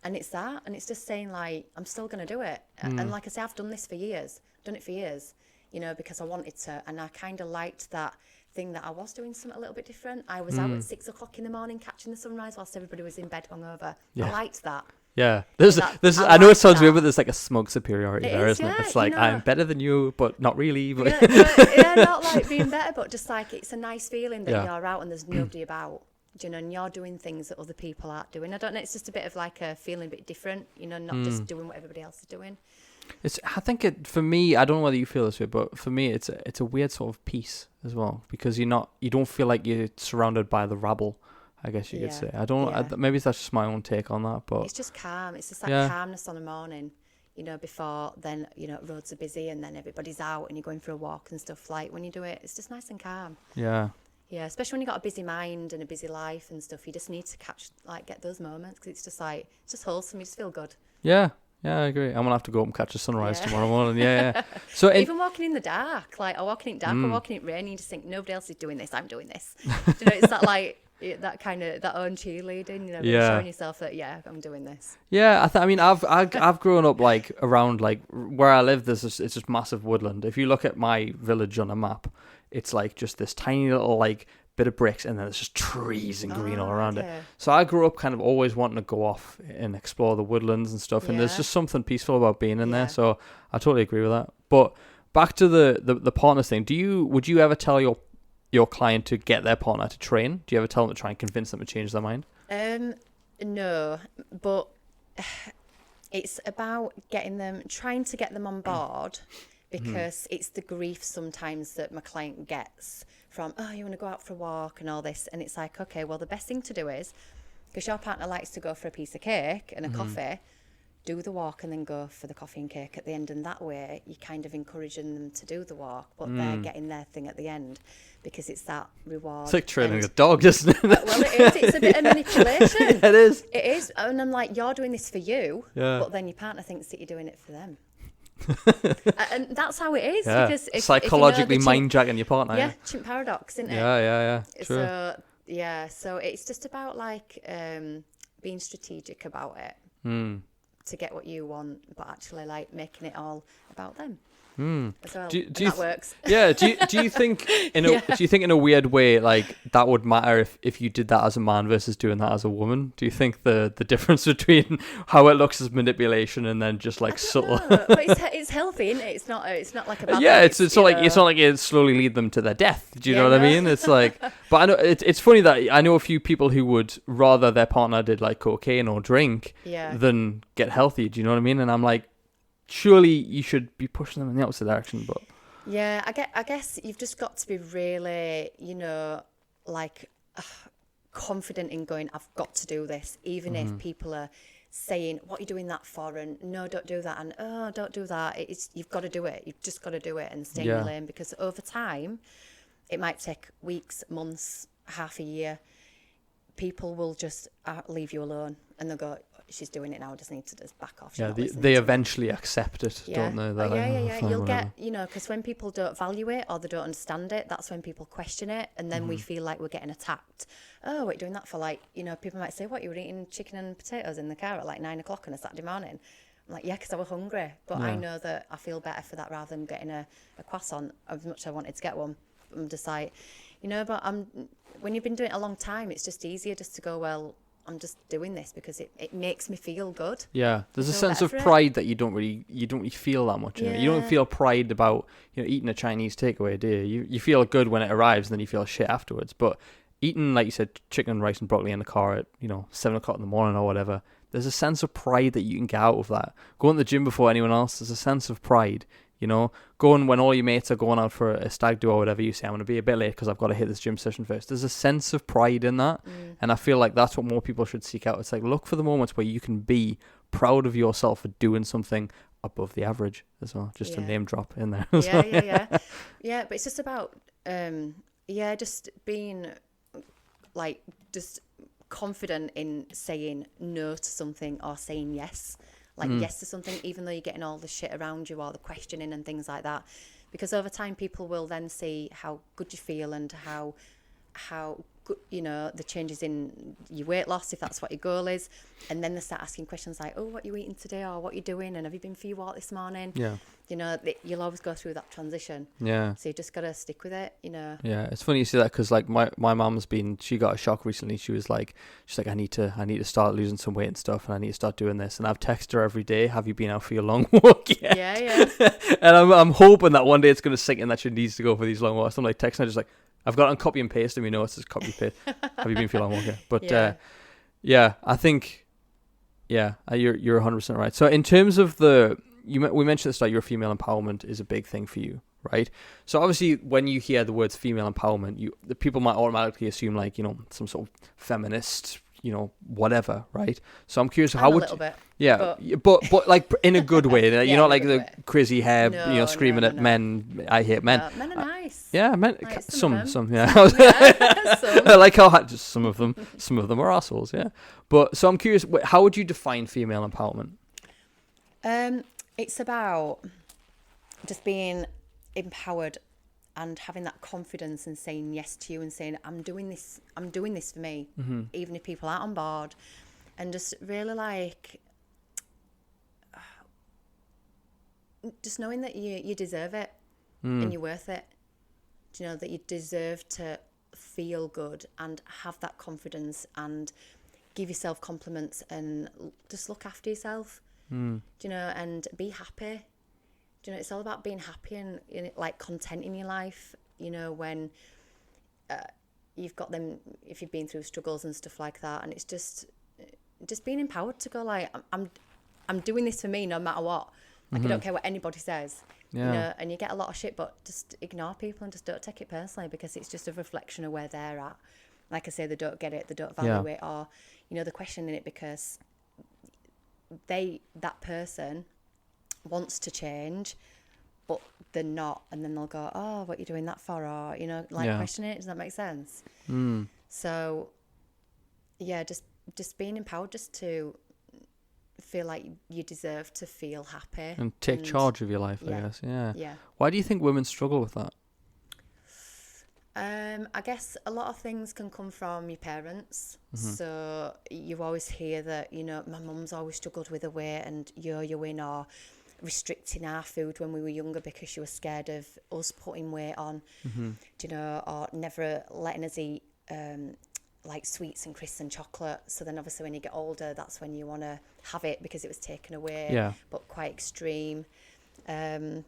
And it's that, and it's just saying like, I'm still going to do it. And like I say, I've done it for years, you know, because I wanted to. And I kind of liked that thing that I was doing something a little bit different. I was out at 6 o'clock in the morning catching the sunrise whilst everybody was in bed hungover. I liked that. Yeah, there's I know it sounds weird, but there's like a smug superiority there, isn't it? It's like, I'm better than you, but not really. But not like being better, but just like it's a nice feeling that you're out and there's nobody about, and you're doing things that other people aren't doing. I don't know, it's just a bit of like a feeling a bit different, not just doing what everybody else is doing. I think for me, I don't know whether you feel this way, but for me, it's a weird sort of peace as well, because you don't feel like you're surrounded by the rabble, I guess you could say. I don't. Maybe that's just my own take on that, but it's just calm. It's just like calmness on a morning, before then, roads are busy and then everybody's out and you're going for a walk and stuff. Like when you do it, it's just nice and calm. Yeah. Yeah, especially when you've got a busy mind and a busy life and stuff. You just need to get those moments, because it's just wholesome. You just feel good. Yeah. Yeah, I agree. I'm going to have to go up and catch the sunrise tomorrow morning. Yeah. So even walking in the dark, or walking in dark or walking in rain, you just think, nobody else is doing this, I'm doing this. It's that that kind of, that own cheerleading, showing yourself that, I'm doing this. Yeah, I've grown up like around like where I live. It's just massive woodland. If you look at my village on a map, it's like just this tiny little like bit of bricks, and then there's just trees and green all around it. So I grew up kind of always wanting to go off and explore the woodlands and stuff, and there's just something peaceful about being in there. So I totally agree with that. But back to the partner thing, would you ever tell your client to get their partner to train? Do you ever tell them to try and convince them to change their mind? No, but it's about trying to get them on board, because it's the grief sometimes that my client gets from, you want to go out for a walk and all this. And it's like, okay, well, the best thing to do is, because your partner likes to go for a piece of cake and a coffee, do the walk and then go for the coffee and cake at the end. And that way you're kind of encouraging them to do the walk, but they're getting their thing at the end, because it's that reward. It's like training a dog, isn't it? Well, it is. It's a bit of manipulation. It is. It is. And I'm like, you're doing this for you, but then your partner thinks that you're doing it for them. And that's how it is, because psychologically mind-jacking your partner. Yeah, chimp paradox, isn't it? Yeah. True. So it's just about like being strategic about it to get what you want, but actually like making it all about them. As well. That works. Yeah. Do you think in a weird way like that would matter if you did that as a man versus doing that as a woman? Do you think the difference between how it looks as manipulation and then just like subtle? But it's healthy, isn't it? It's not like a bad thing. It's not like it slowly lead them to their death. Do you know what I mean? It's like, but I know it's funny that I know a few people who would rather their partner did like cocaine or drink than get healthy. Do you know what I mean? And I'm like, surely you should be pushing them in the opposite direction, but I guess you've just got to be really, like confident in going, I've got to do this, even if people are saying, what are you doing that for? And no, don't do that. And don't do that. You've got to do it. You've just got to do it and stay in your lane, because over time, it might take weeks, months, half a year. People will just leave you alone, and they'll go, she's doing it now, I just need to just back off. They eventually accept it, don't they? You'll get, because when people don't value it or they don't understand it, that's when people question it, and then we feel like we're getting attacked. Oh, what are you doing that for? Like, people might say, what, you were eating chicken and potatoes in the car at like 9 o'clock on a Saturday morning? I'm like, because I was hungry, but I know that I feel better for that rather than getting a croissant, as much as I wanted to get one. I'm just like, but when you've been doing it a long time, it's just easier just to go, well, I'm just doing this because it makes me feel good. Yeah, there's a sense of pride that you don't really feel that much in it. You don't feel pride about eating a Chinese takeaway, do you? You feel good when it arrives, and then you feel shit afterwards. But eating, like you said, chicken, rice, and broccoli in the car at 7 o'clock in the morning or whatever, there's a sense of pride that you can get out of that. Going to the gym before anyone else, there's a sense of pride. Going when all your mates are going out for a stag do or whatever, you say, I'm going to be a bit late because I've got to hit this gym session first. There's a sense of pride in that. And I feel like that's what more people should seek out. It's like, look for the moments where you can be proud of yourself for doing something above the average as well. Just a name drop in there. Yeah, but it's just about, just being like, just confident in saying no to something or saying yes. Yes to something, even though you're getting all the shit around you or the questioning and things like that. Because over time, people will then see how good you feel and how good, the changes in your weight loss, if that's what your goal is. And then they start asking questions like, oh, what are you eating today? Or what are you doing? And have you been for your walk this morning? Yeah. You know, you'll always go through that transition. Yeah. So you just got to stick with it, you know. Yeah, it's funny you say that because like my mum's she got a shock recently. She's like, I need to start losing some weight and stuff, and I need to start doing this. And I've texted her every day, have you been out for your long walk yet? Yeah. And I'm hoping that one day it's going to sink in that she needs to go for these long walks. I'm like texting her just like, I've got it on copy and paste, and we know it's just copy paste. Have you been for your long walk yet? But yeah, I think you're 100% right. So in terms of we mentioned at the start, your female empowerment is a big thing for you, right? So obviously, when you hear the words female empowerment, the people might automatically assume like, you know, some sort of feminist, you know, whatever, right? So I'm curious, how would a little bit, yeah, but like in a good way, you're not like the way. Crazy hair, No, you know, screaming at men. I hate men. No, men are nice. Yeah, men. Like some, yeah. some. Some. I like how just some of them are assholes. Yeah, but so I'm curious, how would you define female empowerment? It's about just being empowered and having that confidence and saying yes to you and saying, I'm doing this for me, even if people aren't on board. And just really like, just knowing that you deserve it and you're worth it. Do you know that you deserve to feel good and have that confidence and give yourself compliments and just look after yourself. Do you know, and be happy. Do you know, it's all about being happy and like content in your life. You know, when you've got them, if you've been through struggles and stuff like that, and it's just being empowered to go like, I'm doing this for me no matter what. Like I don't care what anybody says. Yeah. You know, and you get a lot of shit, but just ignore people and just don't take it personally because it's just a reflection of where they're at. Like I say, they don't get it, they don't value it, or you know, they're questioning it because that person wants to change but they're not, and then they'll go, oh, what are you doing that for, or you know, like question it. Does that make sense? So yeah, just being empowered just to feel like you deserve to feel happy and take charge of your life. I guess. Yeah. Why do you think women struggle with that? I guess a lot of things can come from your parents. So you always hear that, you know, my mum's always struggled with her weight and yo-yoing or restricting our food when we were younger because she was scared of us putting weight on, do you know, or never letting us eat like sweets and crisps and chocolate. So then obviously when you get older, that's when you want to have it because it was taken away, but quite extreme. I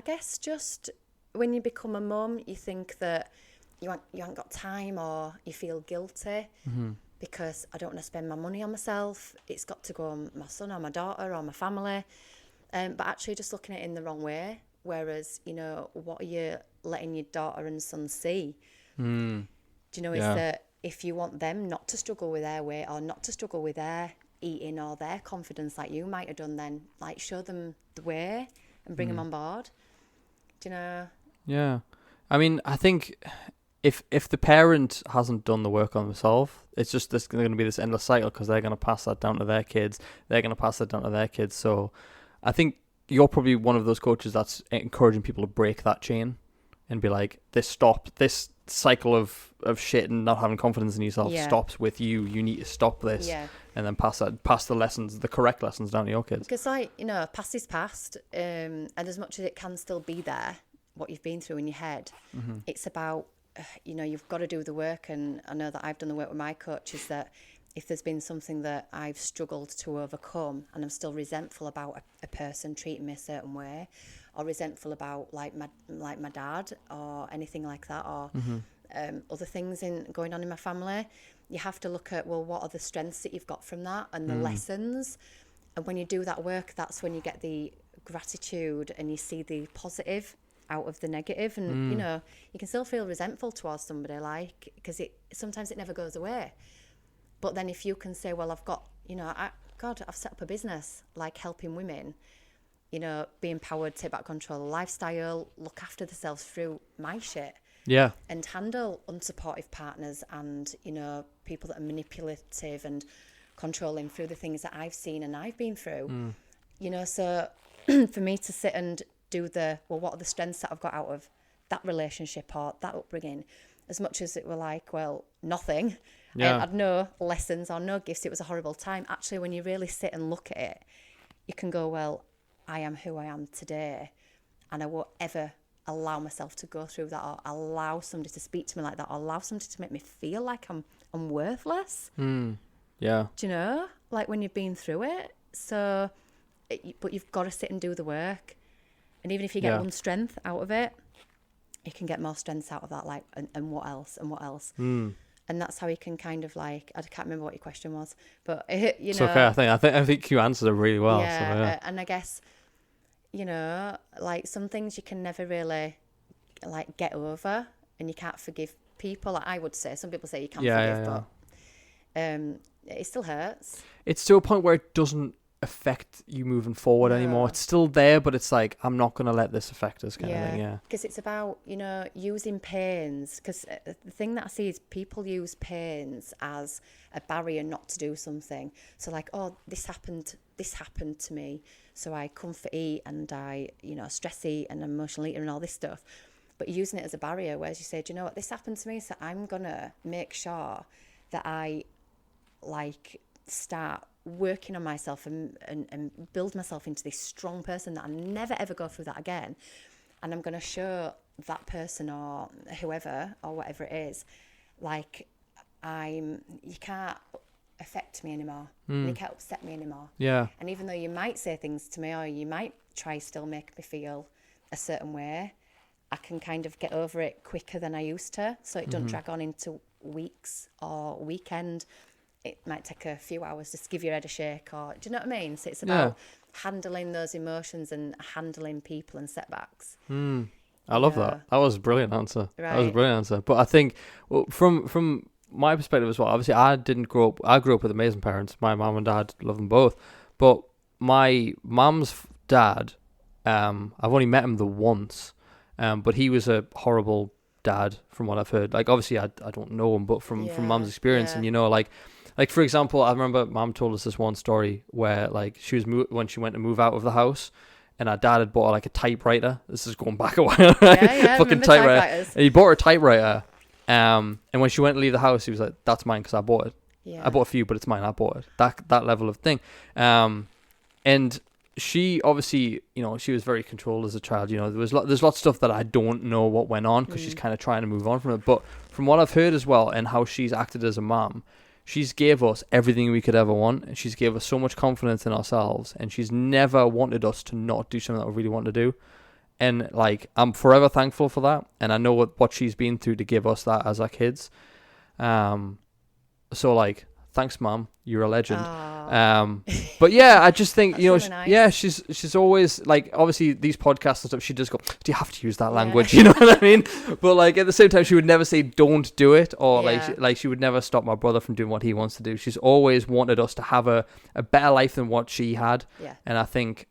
guess just when you become a mum, you think that you haven't got time, or you feel guilty because I don't want to spend my money on myself. It's got to go on my son or my daughter or my family. But actually just looking at it in the wrong way. Whereas, you know, what are you letting your daughter and son see? Do you know, is that if you want them not to struggle with their weight or not to struggle with their eating or their confidence like you might have done, then like show them the way and bring them on board. Do you know? Yeah. I mean, I think if the parent hasn't done the work on themselves, it's just going to be this endless cycle because they're going to pass that down to their kids. They're going to pass that down to their kids. So I think you're probably one of those coaches that's encouraging people to break that chain and be like, this cycle of shit and not having confidence in yourself stops with you. You need to stop this and then pass the lessons, the correct lessons down to your kids. Because like, you know, past is past, and as much as it can still be there, what you've been through in your head, it's about, you know, you've got to do the work. And I know that I've done the work with my coach, is that if there's been something that I've struggled to overcome and I'm still resentful about a person treating me a certain way, or resentful about like my dad or anything like that, or other things going on in my family, you have to look at, well, what are the strengths that you've got from that and the lessons. And when you do that work, that's when you get the gratitude and you see the positive out of the negative. And you know, you can still feel resentful towards somebody, like, because sometimes it never goes away. But then if you can say, well, I've got, you know, I've set up a business like helping women, you know, be empowered, take back control of lifestyle, look after themselves through my shit. Yeah. And handle unsupportive partners and, you know, people that are manipulative and controlling through the things that I've seen and I've been through. You know, so for me to sit and do what are the strengths that I've got out of that relationship or that upbringing, as much as it were like, well, nothing. I had no lessons or no gifts. It was a horrible time. Actually, when you really sit and look at it, you can go, well, I am who I am today, and I won't ever allow myself to go through that, or allow somebody to speak to me like that, or allow somebody to make me feel like I'm worthless. Yeah. Do you know? Like when you've been through it. So, but you've got to sit and do the work. And even if you get one strength out of it, you can get more strengths out of that. Like, and what else? And what else? And that's how you can kind of like, I can't remember what your question was, but you know. It's okay. I think you answered it really well. Yeah, so, yeah. And I guess, you know, like some things you can never really like get over, and you can't forgive people. Like I would say, some people say you can't forgive, but it still hurts. It's to a point where it doesn't affect you moving forward anymore. It's still there, but it's like, I'm not going to let this affect us kind of thing. Yeah. Because it's about, you know, using pains. Because the thing that I see is people use pains as a barrier not to do something. So like, oh, this happened to me. So I comfort eat and I, you know, stress eat and emotional eater and all this stuff. But you're using it as a barrier, whereas you say, do you know what, this happened to me, so I'm going to make sure that I like start working on myself and build myself into this strong person that I never ever go through that again. And I'm going to show that person or whoever or whatever it is, like you can't affect me anymore. And you can't upset me anymore. Yeah. And even though you might say things to me or you might try still make me feel a certain way, I can kind of get over it quicker than I used to. So it doesn't drag on into weeks or weekend. It might take a few hours just to give your head a shake, or do you know what I mean? So it's about handling those emotions and handling people and setbacks. I love that. That was a brilliant answer. Right. That was a brilliant answer. But I think, well, from my perspective as well, obviously I grew up with amazing parents. My mum and dad, love them both. But my mum's dad, I've only met him the once, but he was a horrible dad from what I've heard. Like obviously I don't know him, but from mum's experience, and you know, like for example, I remember mum told us this one story where like she was when she went to move out of the house, and her dad had bought her like a typewriter. This is going back a while. Fucking typewriter. And he bought her a typewriter. And when she went to leave the house, he was like, "That's mine because I bought it. I bought a few, but it's mine. I bought it." That level of thing. And she obviously, you know, she was very controlled as a child. You know, there's lots of stuff that I don't know what went on because she's kind of trying to move on from it. But from what I've heard as well, and how she's acted as a mom, she's gave us everything we could ever want, and she's gave us so much confidence in ourselves, and she's never wanted us to not do something that we really want to do. And like, I'm forever thankful for that, and I know what she's been through to give us that as our kids. So like, thanks, Mum, you're a legend. But yeah, I just think, you know, really nice. she's always like, obviously these podcasts and stuff, she does go, do you have to use that language? You know what I mean? But like at the same time, she would never say don't do it, or like she would never stop my brother from doing what he wants to do. She's always wanted us to have a better life than what she had. And I think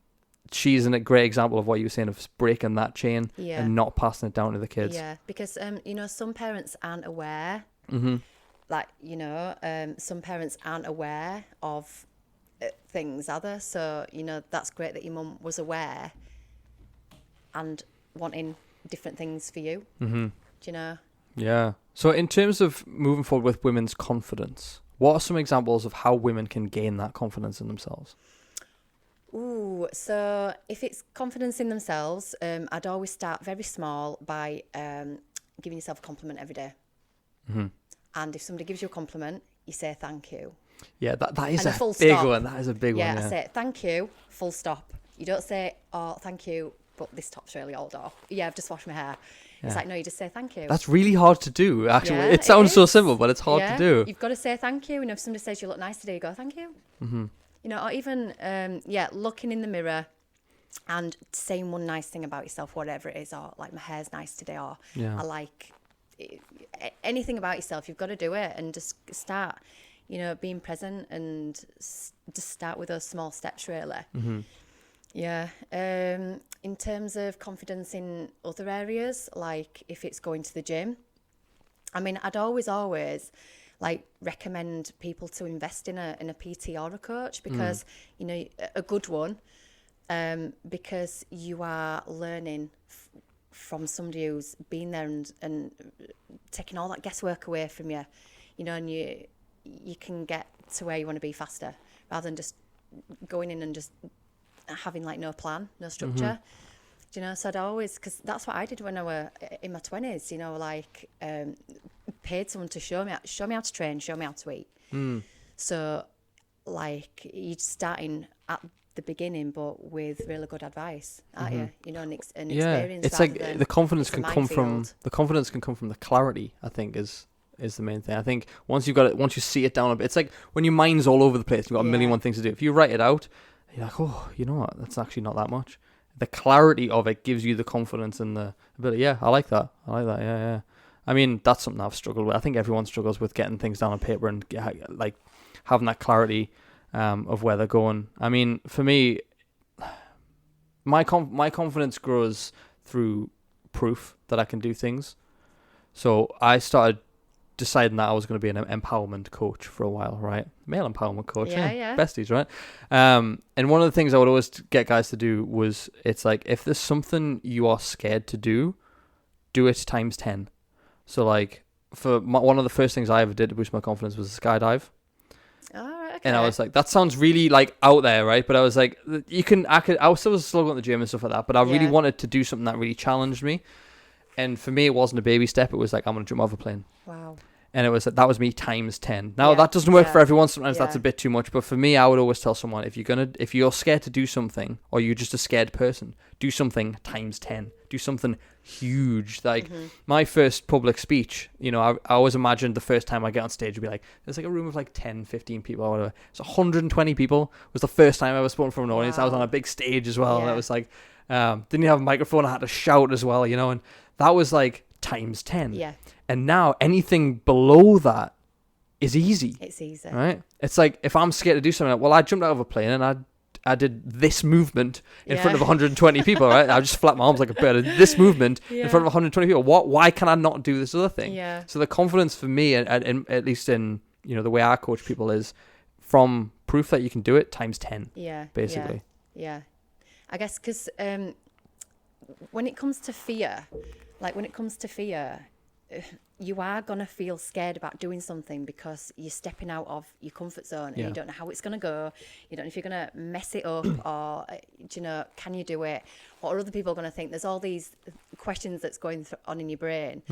she's a great example of what you were saying, of breaking that chain and not passing it down to the kids. Because you know, some parents aren't aware. Like, you know, some parents aren't aware of things, are they? So, you know, that's great that your mum was aware and wanting different things for you. Do you know? Yeah. So in terms of moving forward with women's confidence, what are some examples of how women can gain that confidence in themselves? Ooh, so if it's confidence in themselves, I'd always start very small by giving yourself a compliment every day. And if somebody gives you a compliment, you say thank you. Yeah, that is a big one. That is a big one. Yeah, I say thank you, full stop. You don't say, oh, thank you, but this top's really old, or yeah, I've just washed my hair. It's like, no, you just say thank you. That's really hard to do, actually. It sounds so simple, but it's hard to do. You've got to say thank you. And if somebody says you look nice today, you go, thank you. You know, or even, looking in the mirror and saying one nice thing about yourself, whatever it is, or like my hair's nice today, or I like anything about yourself. You've got to do it and just start, you know, being present, and just start with those small steps, really. In terms of confidence in other areas, like if it's going to the gym, I mean, I'd always like recommend people to invest in a PT or a coach, because you know, a good one, because you are learning from somebody who's been there and taking all that guesswork away from you, you know, and you can get to where you want to be faster, rather than just going in and just having like no plan, no structure. Do you know, so I'd always, because that's what I did when I were in my 20s, you know, like paid someone to show me how to train, show me how to eat. So like you're starting at the beginning, but with really good advice, aren't you? You know, an experience. It's like the confidence can come from the clarity, I think, is the main thing. I think once you've got it, once you see it down a bit, it's like when your mind's all over the place, you've got a million one things to do. If you write it out, you're like, oh, you know what, that's actually not that much. The clarity of it gives you the confidence and the ability. Yeah, I like that. Yeah. I mean, that's something I've struggled with. I think everyone struggles with getting things down on paper and like having that clarity of where they're going. I mean, for me, my confidence grows through proof that I can do things. So I started deciding that I was going to be an empowerment coach for a while, right? Male empowerment coach, yeah. Besties, right? And one of the things I would always get guys to do was, it's like, if there's something you are scared to do it times 10. So like, one of the first things I ever did to boost my confidence was a skydive. All right, okay. And I was like, that sounds really like out there, right? But I was like, I was still going to the gym and stuff like that, but I really wanted to do something that really challenged me. And for me, it wasn't a baby step. It was like, I'm going to jump off a plane. Wow. And that was me times 10. Now that doesn't work for everyone. Sometimes that's a bit too much. But for me, I would always tell someone, if you're scared to do something, or you're just a scared person, do something times 10. Do something huge. Like my first public speech, you know, I always imagined the first time I get on stage would be like, there's like a room of like 10, 15 people or whatever. It's 120 people was the first time I ever spoken from an audience. I was on a big stage as well. And it was like, didn't have a microphone. I had to shout as well, you know, and that was like times 10. Yeah. And now anything below that is easy. It's easy. Right? It's like, if I'm scared to do something, well, I jumped out of a plane and I did this movement in front of 120 people, right? I just flapped my arms like a bird. This movement in front of 120 people. Why can I not do this other thing? Yeah. So the confidence for me, at least in, you know, the way I coach people, is from proof that you can do it times 10. Yeah. Basically. Yeah. I guess because when it comes to fear, you are going to feel scared about doing something because you're stepping out of your comfort zone and you don't know how it's going to go. You don't know if you're going to mess it up or, you know, can you do it? What are other people going to think? There's all these questions that's going on in your brain,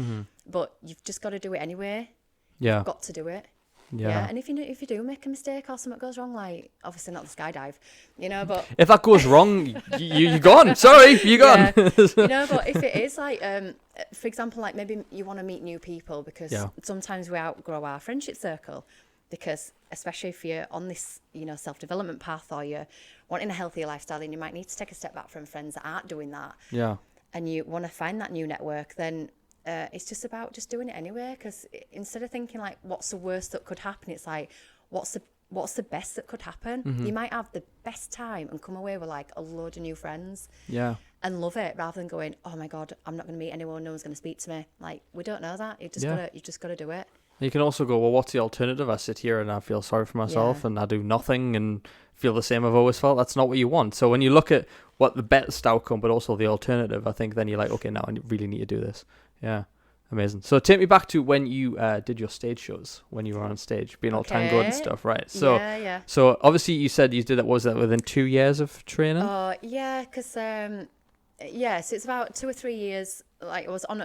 but you've just got to do it anyway. Yeah. You've got to do it. Yeah. And if you do make a mistake or something goes wrong, like obviously not the skydive, you know, but if that goes wrong, you're gone. Sorry, you're gone. You know, but if it is like, for example, like maybe you want to meet new people because sometimes we outgrow our friendship circle, because especially if you're on this, you know, self-development path or you're wanting a healthier lifestyle, then you might need to take a step back from friends that aren't doing that. Yeah. And you want to find that new network, then it's just about just doing it anyway, because instead of thinking like what's the worst that could happen, it's like what's the best that could happen. You might have the best time and come away with like a load of new friends and love it, rather than going, oh my god, I'm not going to meet anyone, no one's going to speak to me. Like, we don't know that. You just gotta do it. You can also go, well, what's the alternative? I sit here and I feel sorry for myself and I do nothing and feel the same I've always felt. That's not what you want. So when you look at what the best outcome but also the alternative, I think then you're like, okay, now I really need to do this. Yeah, amazing. So take me back to when you did your stage shows, when you were on stage, being all tangoed and stuff, right? So, so obviously you said you did that. Was that within 2 years of training? Yeah, because so it's about 2 or 3 years. Like I was on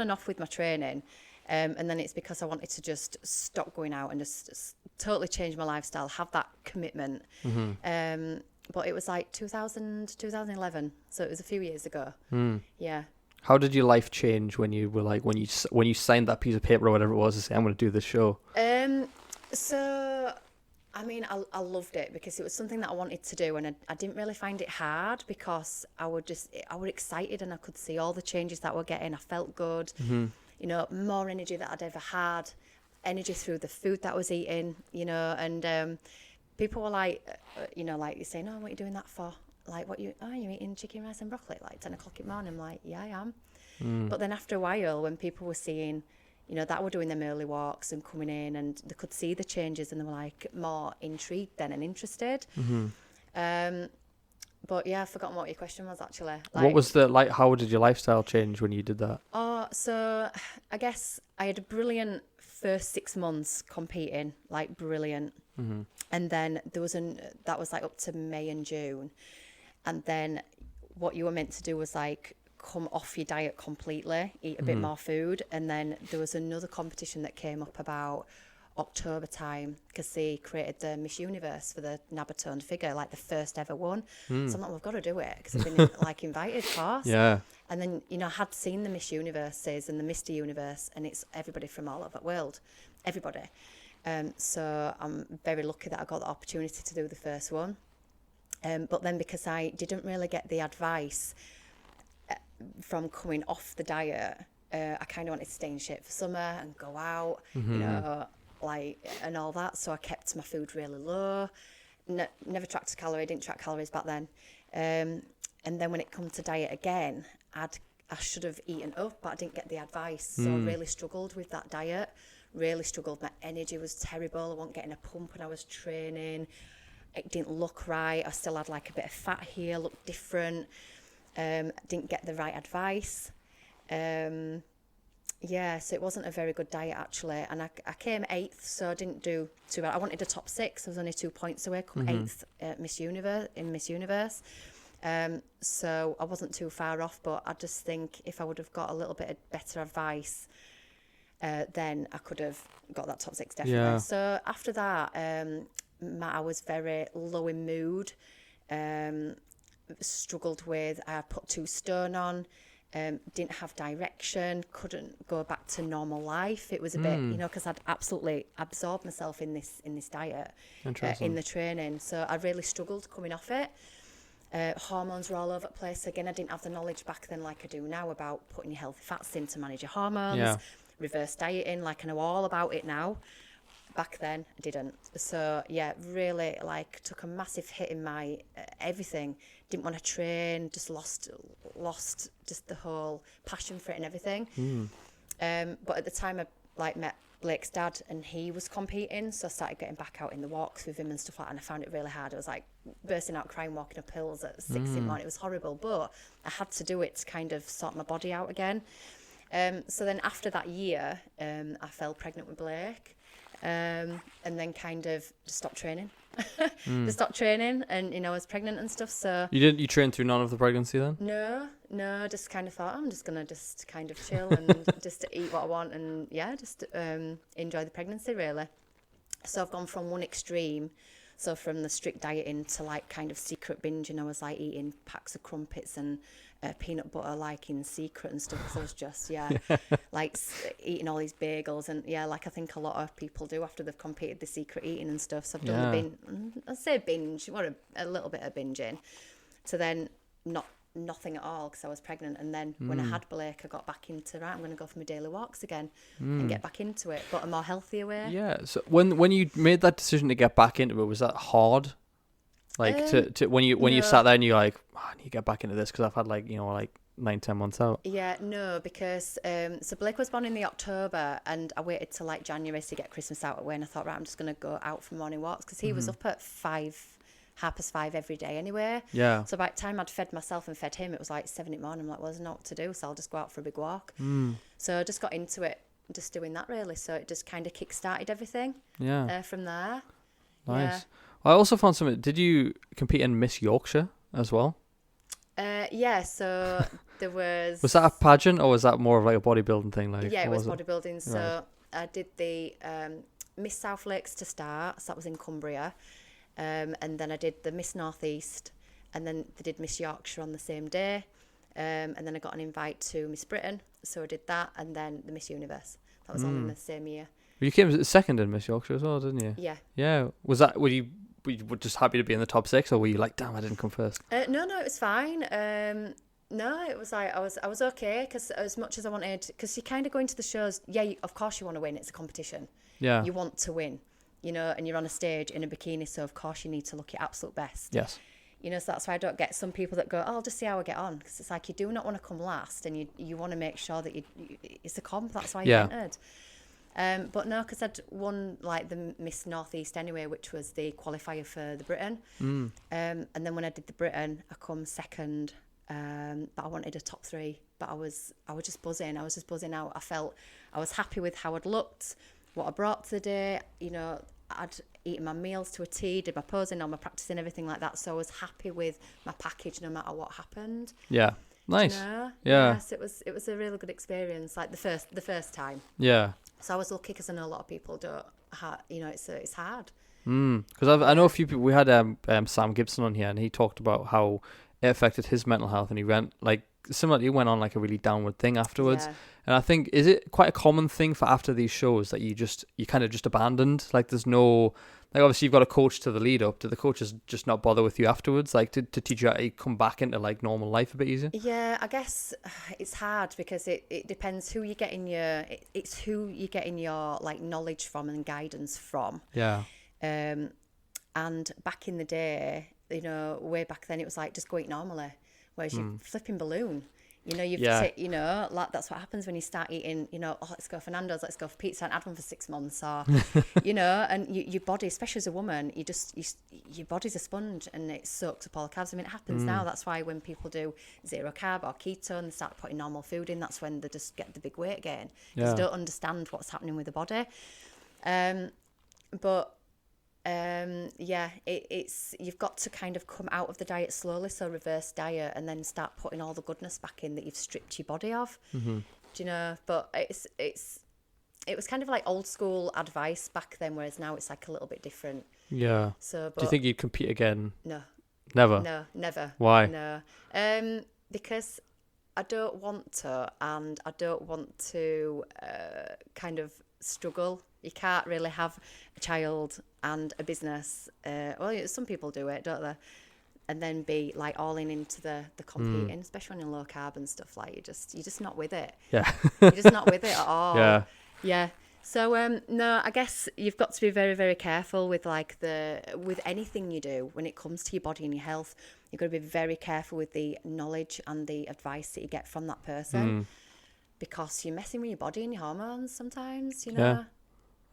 and off with my training, and then it's because I wanted to just stop going out and just totally change my lifestyle, have that commitment. But it was like 2011, so it was a few years ago. Yeah. How did your life change when you were like, when you signed that piece of paper or whatever it was to say, I'm going to do this show? So, I mean, I loved it because it was something that I wanted to do, and I didn't really find it hard because I was excited and I could see all the changes that we're getting. I felt good, you know, more energy that I'd ever had, energy through the food that I was eating, you know, and people were like, you know, like you're saying, oh, what are you doing that for? Like, you're eating chicken, rice and broccoli, like 10 o'clock in the morning. I'm like, yeah, I am. But then after a while, when people were seeing, you know, that were doing them early walks and coming in and they could see the changes and they were like more intrigued then and interested. But yeah, I've forgotten what your question was actually. Like, what was how did your lifestyle change when you did that? So I guess I had a brilliant first 6 months competing, like brilliant. Mm-hmm. And then there was that was like up to May and June. And then what you were meant to do was like come off your diet completely, eat a bit more food. And then there was another competition that came up about October time, because they created the Miss Universe for the NABA toned figure, like the first ever one. So I'm like, we've got to do it, because I've been like invited, of course. Yeah. And then, you know, I had seen the Miss Universes and the Mr. Universe, and it's everybody from all over the world, everybody. So I'm very lucky that I got the opportunity to do the first one. But then because I didn't really get the advice from coming off the diet, I kind of wanted to stay in shape for summer and go out, you know, like, and all that. So I kept my food really low. Never tracked a calorie, didn't track calories back then. And then when it come to diet again, I should have eaten up, but I didn't get the advice. So I really struggled with that diet, really struggled. My energy was terrible. I wasn't getting a pump when I was training. It didn't look right. I still had like a bit of fat here, looked different. Didn't get the right advice. Yeah, so it wasn't a very good diet actually. And I came 8th, so I didn't do too bad. I wanted a top 6. I was only 2 points away, come 8th at Miss Universe. So I wasn't too far off, but I just think if I would have got a little bit of better advice, then I could have got that top 6 definitely. Yeah. So after that, I was very low in mood, struggled with, I put 2 stone on, didn't have direction, couldn't go back to normal life. It was a bit, you know, because I'd absolutely absorbed myself in this diet, in the training. So I really struggled coming off it. Hormones were all over the place. Again, I didn't have the knowledge back then like I do now about putting your healthy fats in to manage your hormones, reverse dieting, like I know all about it now. Back then, I didn't. So, yeah, really, like, took a massive hit in my everything. Didn't want to train, just lost just the whole passion for it and everything. But at the time, I, like, met Blake's dad, and he was competing, so I started getting back out in the walks with him and stuff like that, and I found it really hard. I was, like, bursting out crying, walking up hills at 6 in the morning. It was horrible, but I had to do it to kind of sort my body out again. So then after that year, I fell pregnant with Blake. And then kind of just stopped training. Just stopped training, and you know, I was pregnant and stuff. So you train through none of the pregnancy then? No, just kind of thought I'm just gonna just kind of chill and just eat what I want, and yeah, just enjoy the pregnancy really. So I've gone from one extreme, so from the strict dieting to like kind of secret binging. I was like eating packs of crumpets and peanut butter like in secret and stuff, because I was just like eating all these bagels, and like I think a lot of people do after they've completed the secret eating and stuff. So I've done the binge, I say binge, what a little bit of binging, to then nothing at all because I was pregnant. And then when I had Blake, I got back into I'm going to go for my daily walks again and get back into it, but a more healthier way. Yeah. So when you made that decision to get back into it, was that hard? Like to when you sat there and you're like, I need to get back into this because I've had like 9-10 months out. Yeah, no, because so Blake was born in the October, and I waited till like January to get Christmas out of the way, and I thought, right, I'm just gonna go out for morning walks, because he was up at 5:30 every day anyway. Yeah. So by the time I'd fed myself and fed him, it was like 7 in the morning. I'm like, well, there's not what to do, so I'll just go out for a big walk. So I just got into it, just doing that really. So it just kind of kick-started everything. Yeah. From there. Nice. Yeah. I also found something. Did you compete in Miss Yorkshire as well? Yeah, so there was... Was that a pageant, or was that more of like a bodybuilding thing? Like, yeah, it was bodybuilding. So I did the Miss South Lakes to start, so that was in Cumbria. And then I did the Miss Northeast, and then they did Miss Yorkshire on the same day. And then I got an invite to Miss Britain, so I did that, and then the Miss Universe. That was all in the same year. You came second in Miss Yorkshire as well, didn't you? Yeah. Yeah. Was that... Were you just happy to be in the top 6, or were you like, damn, I didn't come first? No, it was fine. No, it was like I was okay, because as much as I wanted, because you kind of go into the shows, of course you want to win. It's a competition. Yeah. You want to win, and you're on a stage in a bikini, so of course you need to look your absolute best. Yes. So that's why I don't get some people that go, I'll just see how I get on, because it's like you do not want to come last, and you want to make sure that it's a comp. That's why you entered. But no, because I'd won like the Miss Northeast anyway, which was the qualifier for the Britain. And then when I did the Britain, I come second, but I wanted a top 3. But I was just buzzing. I was just buzzing out. I was happy with how I'd looked. what I brought to the day. You know, I'd eaten my meals to a T, did my posing, all my practicing, everything like that. So I was happy with my package no matter what happened. Yeah. Nice. You know? Yeah. Yes, it was a really good experience, like the first time. Yeah. So I was lucky because I know a lot of people don't. You know, it's hard. Because I know a few people. We had Sam Gibson on here, and he talked about how it affected his mental health, and he went like similarly, he went on like a really downward thing afterwards. Yeah. And I think, is it quite a common thing for after these shows that you kind of just abandoned? Like there's no, like obviously you've got a coach to the lead up. Do the coaches just not bother with you afterwards, like to teach you how to come back into like normal life a bit easier? Yeah, I guess it's hard because it depends who you get in your. It's who you get in your like knowledge from and guidance from. Yeah. And back in the day, you know, way back then, it was like just go eat normally, whereas you're flipping balloon. You know, like that's what happens when you start eating, you know, oh, let's go for Nando's, let's go for pizza and add one for 6 months, or, you know, and your body, especially as a woman, your body's a sponge and it soaks up all the carbs. I mean, it happens now. That's why when people do zero carb or keto and they start putting normal food in, that's when they just get the big weight gain. Because they don't understand what's happening with the body. It's you've got to kind of come out of the diet slowly, so reverse diet, and then start putting all the goodness back in that you've stripped your body of. Do you know? But it was kind of like old school advice back then, whereas now it's like a little bit different. Yeah. So, do you think you'd compete again? No. Never. No, never. Why? No. Because I don't want to, and I don't want to kind of struggle. You can't really have a child and a business. Well, some people do it, don't they? And then be like all into the competing, especially when you're low carb and stuff. Like you're just not with it. Yeah. You're just not with it at all. Yeah. Yeah. So no, I guess you've got to be very, very careful with with anything you do when it comes to your body and your health. You've got to be very careful with the knowledge and the advice that you get from that person, because you're messing with your body and your hormones sometimes. You know. Yeah.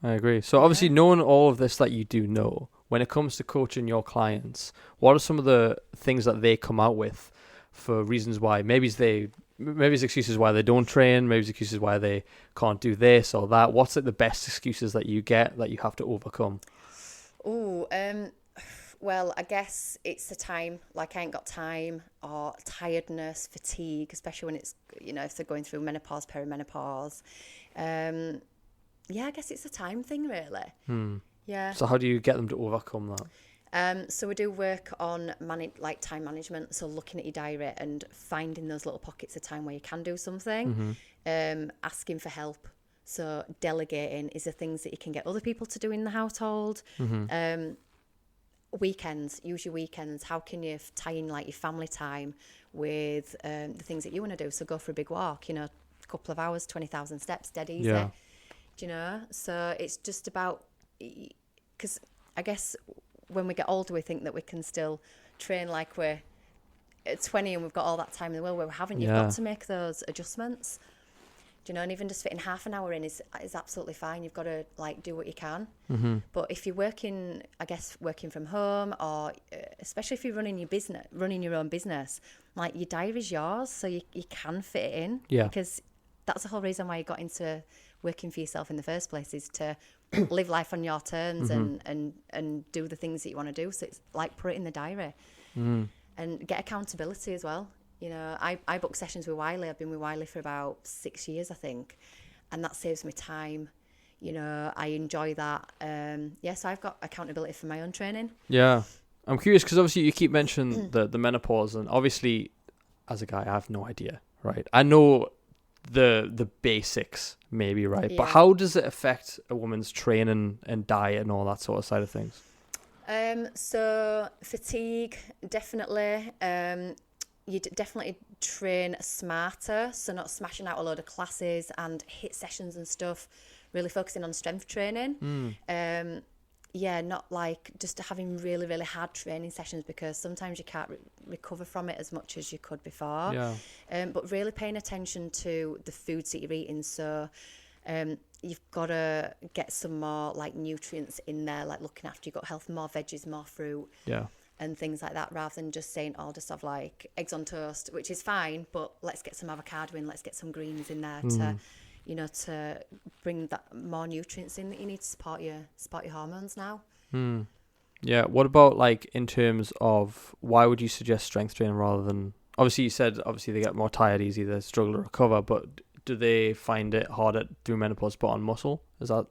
I agree. So obviously knowing all of this that you do know, when it comes to coaching your clients, what are some of the things that they come out with for reasons why? Maybe it's excuses why they don't train, maybe it's excuses why they can't do this or that. What's like the best excuses that you get that you have to overcome? Well, I guess it's the time, like I ain't got time, or tiredness, fatigue, especially when it's, you know, if they're going through menopause, perimenopause. Yeah, I guess it's a time thing, really. Yeah. So how do you get them to overcome that? So we do work on time management. So looking at your diary and finding those little pockets of time where you can do something. Asking for help. So delegating is the things that you can get other people to do in the household. Weekends, use your weekends. How can you tie in like your family time with the things that you want to do? So go for a big walk, you know, a couple of hours, 20,000 steps, dead easy. Yeah. Do you know? So it's just about, because I guess when we get older, we think that we can still train like we're at 20 and we've got all that time in the world where we haven't. You've got to make those adjustments. Do you know? And even just fitting half an hour in is absolutely fine. You've got to like do what you can. But if you're working from home, or especially if you're running your own business, like your diary's yours, so you can fit it in. Yeah. Because that's the whole reason why you got into working for yourself in the first place, is to live life on your terms and do the things that you want to do. So it's like put it in the diary and get accountability as well. You know, I book sessions with Wiley. I've been with Wiley for about 6 years, I think, and that saves me time. You know, I enjoy that. So I've got accountability for my own training. Yeah. I'm curious because obviously you keep mentioning the menopause, and obviously as a guy I have no idea, right? I know the basics maybe, right? Yeah. But how does it affect a woman's training and diet and all that sort of side of things? So fatigue, definitely. You definitely train smarter, so not smashing out a load of classes and hit sessions and stuff, really focusing on strength training. Not like just having really, really hard training sessions, because sometimes you can't recover from it as much as you could before. But really paying attention to the foods that you're eating. So you've got to get some more like nutrients in there, like looking after your gut health, more veggies, more fruit. And things like that, rather than just saying, oh, just have like eggs on toast, which is fine, but let's get some avocado in, let's get some greens in there to, to bring that more nutrients in that you need to support your hormones now. Yeah. What about like in terms of why would you suggest strength training rather than, obviously you said obviously they get more tired easy, they struggle to recover, but do they find it harder through menopause to put on muscle? Is that?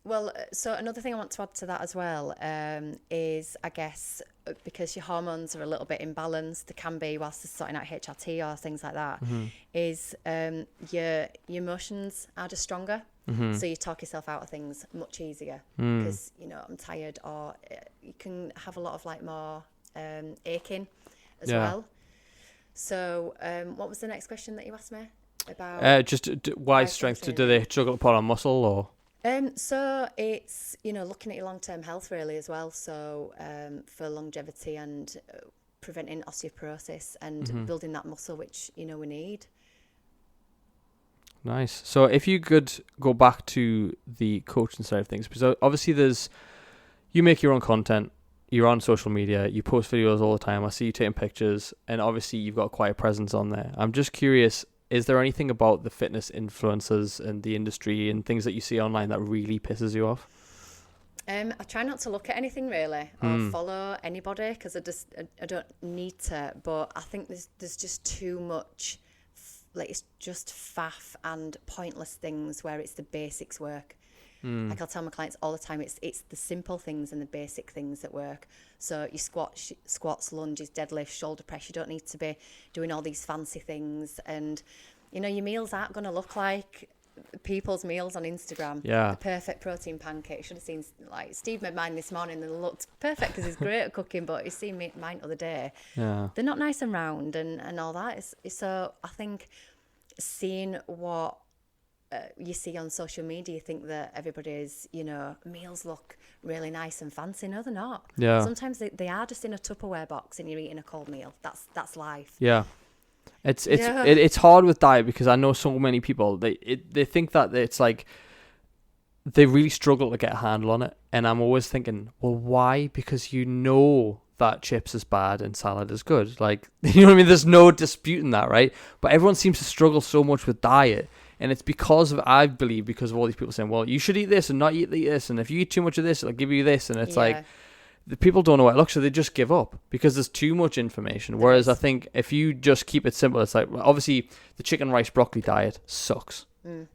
Well, so another thing I want to add to that as well is, I guess, because your hormones are a little bit imbalanced, there can be, whilst they're sorting out HRT or things like that, is your emotions are just stronger. So you talk yourself out of things much easier because, I'm tired, or you can have a lot of like more aching as well. So what was the next question that you asked me about? Just why strength? Do they struggle to put on muscle or? So it's, looking at your long-term health really as well. So for longevity and preventing osteoporosis and building that muscle, which, we need. Nice. So if you could go back to the coaching side of things, because obviously you make your own content, you're on social media, you post videos all the time. I see you taking pictures, and obviously you've got quite a presence on there. I'm just curious, is there anything about the fitness influencers and the industry and things that you see online that really pisses you off? I try not to look at anything really or follow anybody because I don't need to, but I think there's just too much, like it's just faff and pointless things where it's the basics work. Like I'll tell my clients all the time, it's the simple things and the basic things that work. So you squats, lunges, deadlifts, shoulder press. You don't need to be doing all these fancy things. And, your meals aren't going to look like people's meals on Instagram. Yeah. The perfect protein pancake. Should have seen, like, Steve made mine this morning and it looked perfect because he's great at cooking, but he's seen mine the other day. Yeah. They're not nice and round and all that. So I think seeing what you see on social media, you think that everybody's, meals look really nice and fancy. No, they're not. Yeah. Sometimes they are just in a Tupperware box and you're eating a cold meal. That's life. Yeah. It's hard with diet because I know so many people, they think that it's like they really struggle to get a handle on it. And I'm always thinking, well, why? Because that chips is bad and salad is good. Like, you know what I mean? There's no disputing that, right? But everyone seems to struggle so much with diet. And it's I believe, because of all these people saying, well, you should eat this and not eat this. And if you eat too much of this, it'll give you this. And it's like, the people don't know what it looks, so they just give up because there's too much information. Whereas I think if you just keep it simple, it's like, obviously the chicken, rice, broccoli diet sucks.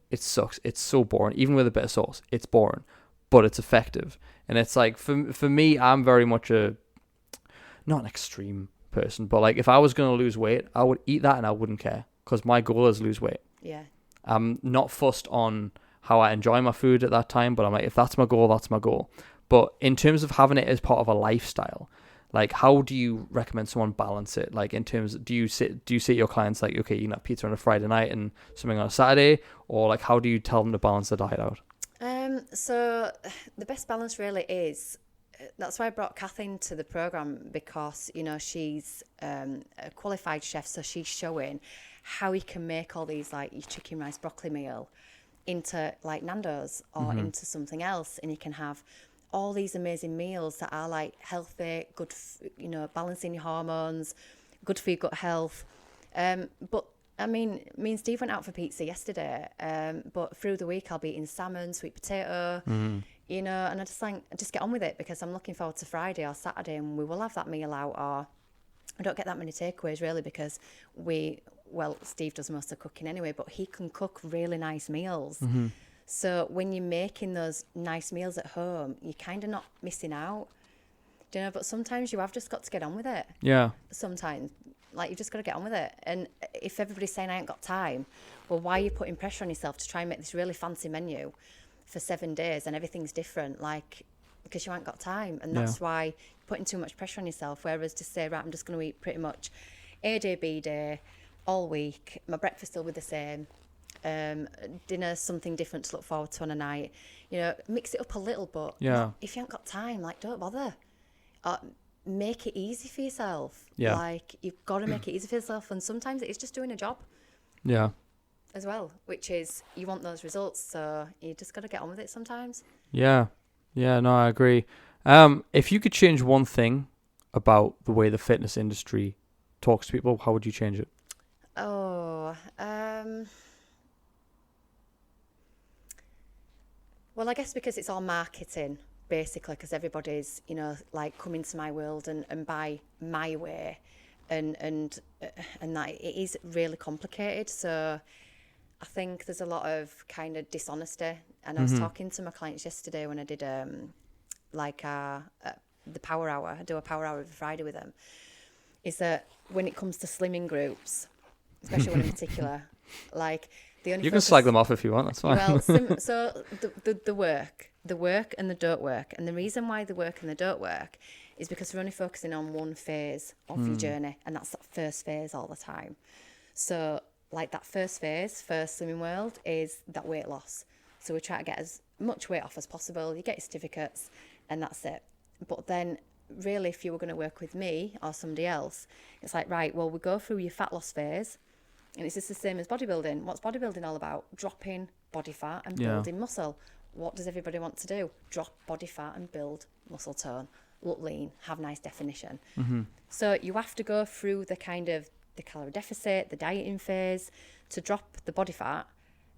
It sucks. It's so boring. Even with a bit of sauce, it's boring, but it's effective. And it's like, for me, I'm very much not an extreme person, but like if I was going to lose weight, I would eat that and I wouldn't care because my goal is lose weight. Yeah. I'm not fussed on how I enjoy my food at that time, but I'm like, if that's my goal, that's my goal. But in terms of having it as part of a lifestyle, like how do you recommend someone balance it? Like in terms, do you say to your clients like, okay, you can have pizza on a Friday night and something on a Saturday, or like how do you tell them to balance the diet out? So the best balance really is, that's why I brought Kath into the program, because she's a qualified chef, so she's showing how you can make all these, like your chicken, rice, broccoli meal into like Nando's or into something else, and you can have all these amazing meals that are like healthy, good, balancing your hormones, good for your gut health. But I mean, me and Steve went out for pizza yesterday, but through the week I'll be eating salmon, sweet potato, and I just get on with it because I'm looking forward to Friday or Saturday and we will have that meal out. Or I don't get that many takeaways really because Steve does most of the cooking anyway, but he can cook really nice meals. So when you're making those nice meals at home, you're kind of not missing out. But sometimes you have just got to get on with it. Yeah. Sometimes. Like, you've just got to get on with it. And if everybody's saying I ain't got time, well, why are you putting pressure on yourself to try and make this really fancy menu for 7 days and everything's different? Like, because you ain't got time. And that's why you're putting too much pressure on yourself. Whereas just say, right, I'm just going to eat pretty much A day, B day, all week. My breakfast will be the same. Dinner, something different to look forward to on a night. Mix it up a little, but if you ain't got time, like, don't bother. Make it easy for yourself. Yeah. Like, you've got to make it easy for yourself. And sometimes it's just doing a job. Yeah. As well, which is, you want those results. So you just got to get on with it sometimes. Yeah. Yeah, no, I agree. If you could change one thing about the way the fitness industry talks to people, how would you change it? Well, I guess because it's all marketing, basically, because everybody's, like come into my world and buy my way, and that it is really complicated. So I think there's a lot of kind of dishonesty. And I was talking to my clients yesterday when I did the power hour. I do a power hour every Friday with them. Is that when it comes to slimming groups, especially one in particular, like the only you can slag them off if you want. That's fine. Well, so the work and the don't work, and the reason why the work and the don't work is because we're only focusing on one phase of your journey, and that's that first phase all the time. So like that first phase, first slimming world, is that weight loss. So we try to get as much weight off as possible. You get your certificates, and that's it. But then, really, if you were going to work with me or somebody else, it's like, right, well, we go through your fat loss phase, and it's just the same as bodybuilding. What's bodybuilding all about? Dropping body fat and building muscle. What does everybody want to do? Drop body fat and build muscle tone. Look lean, have nice definition. So you have to go through the kind of the calorie deficit, the dieting phase to drop the body fat.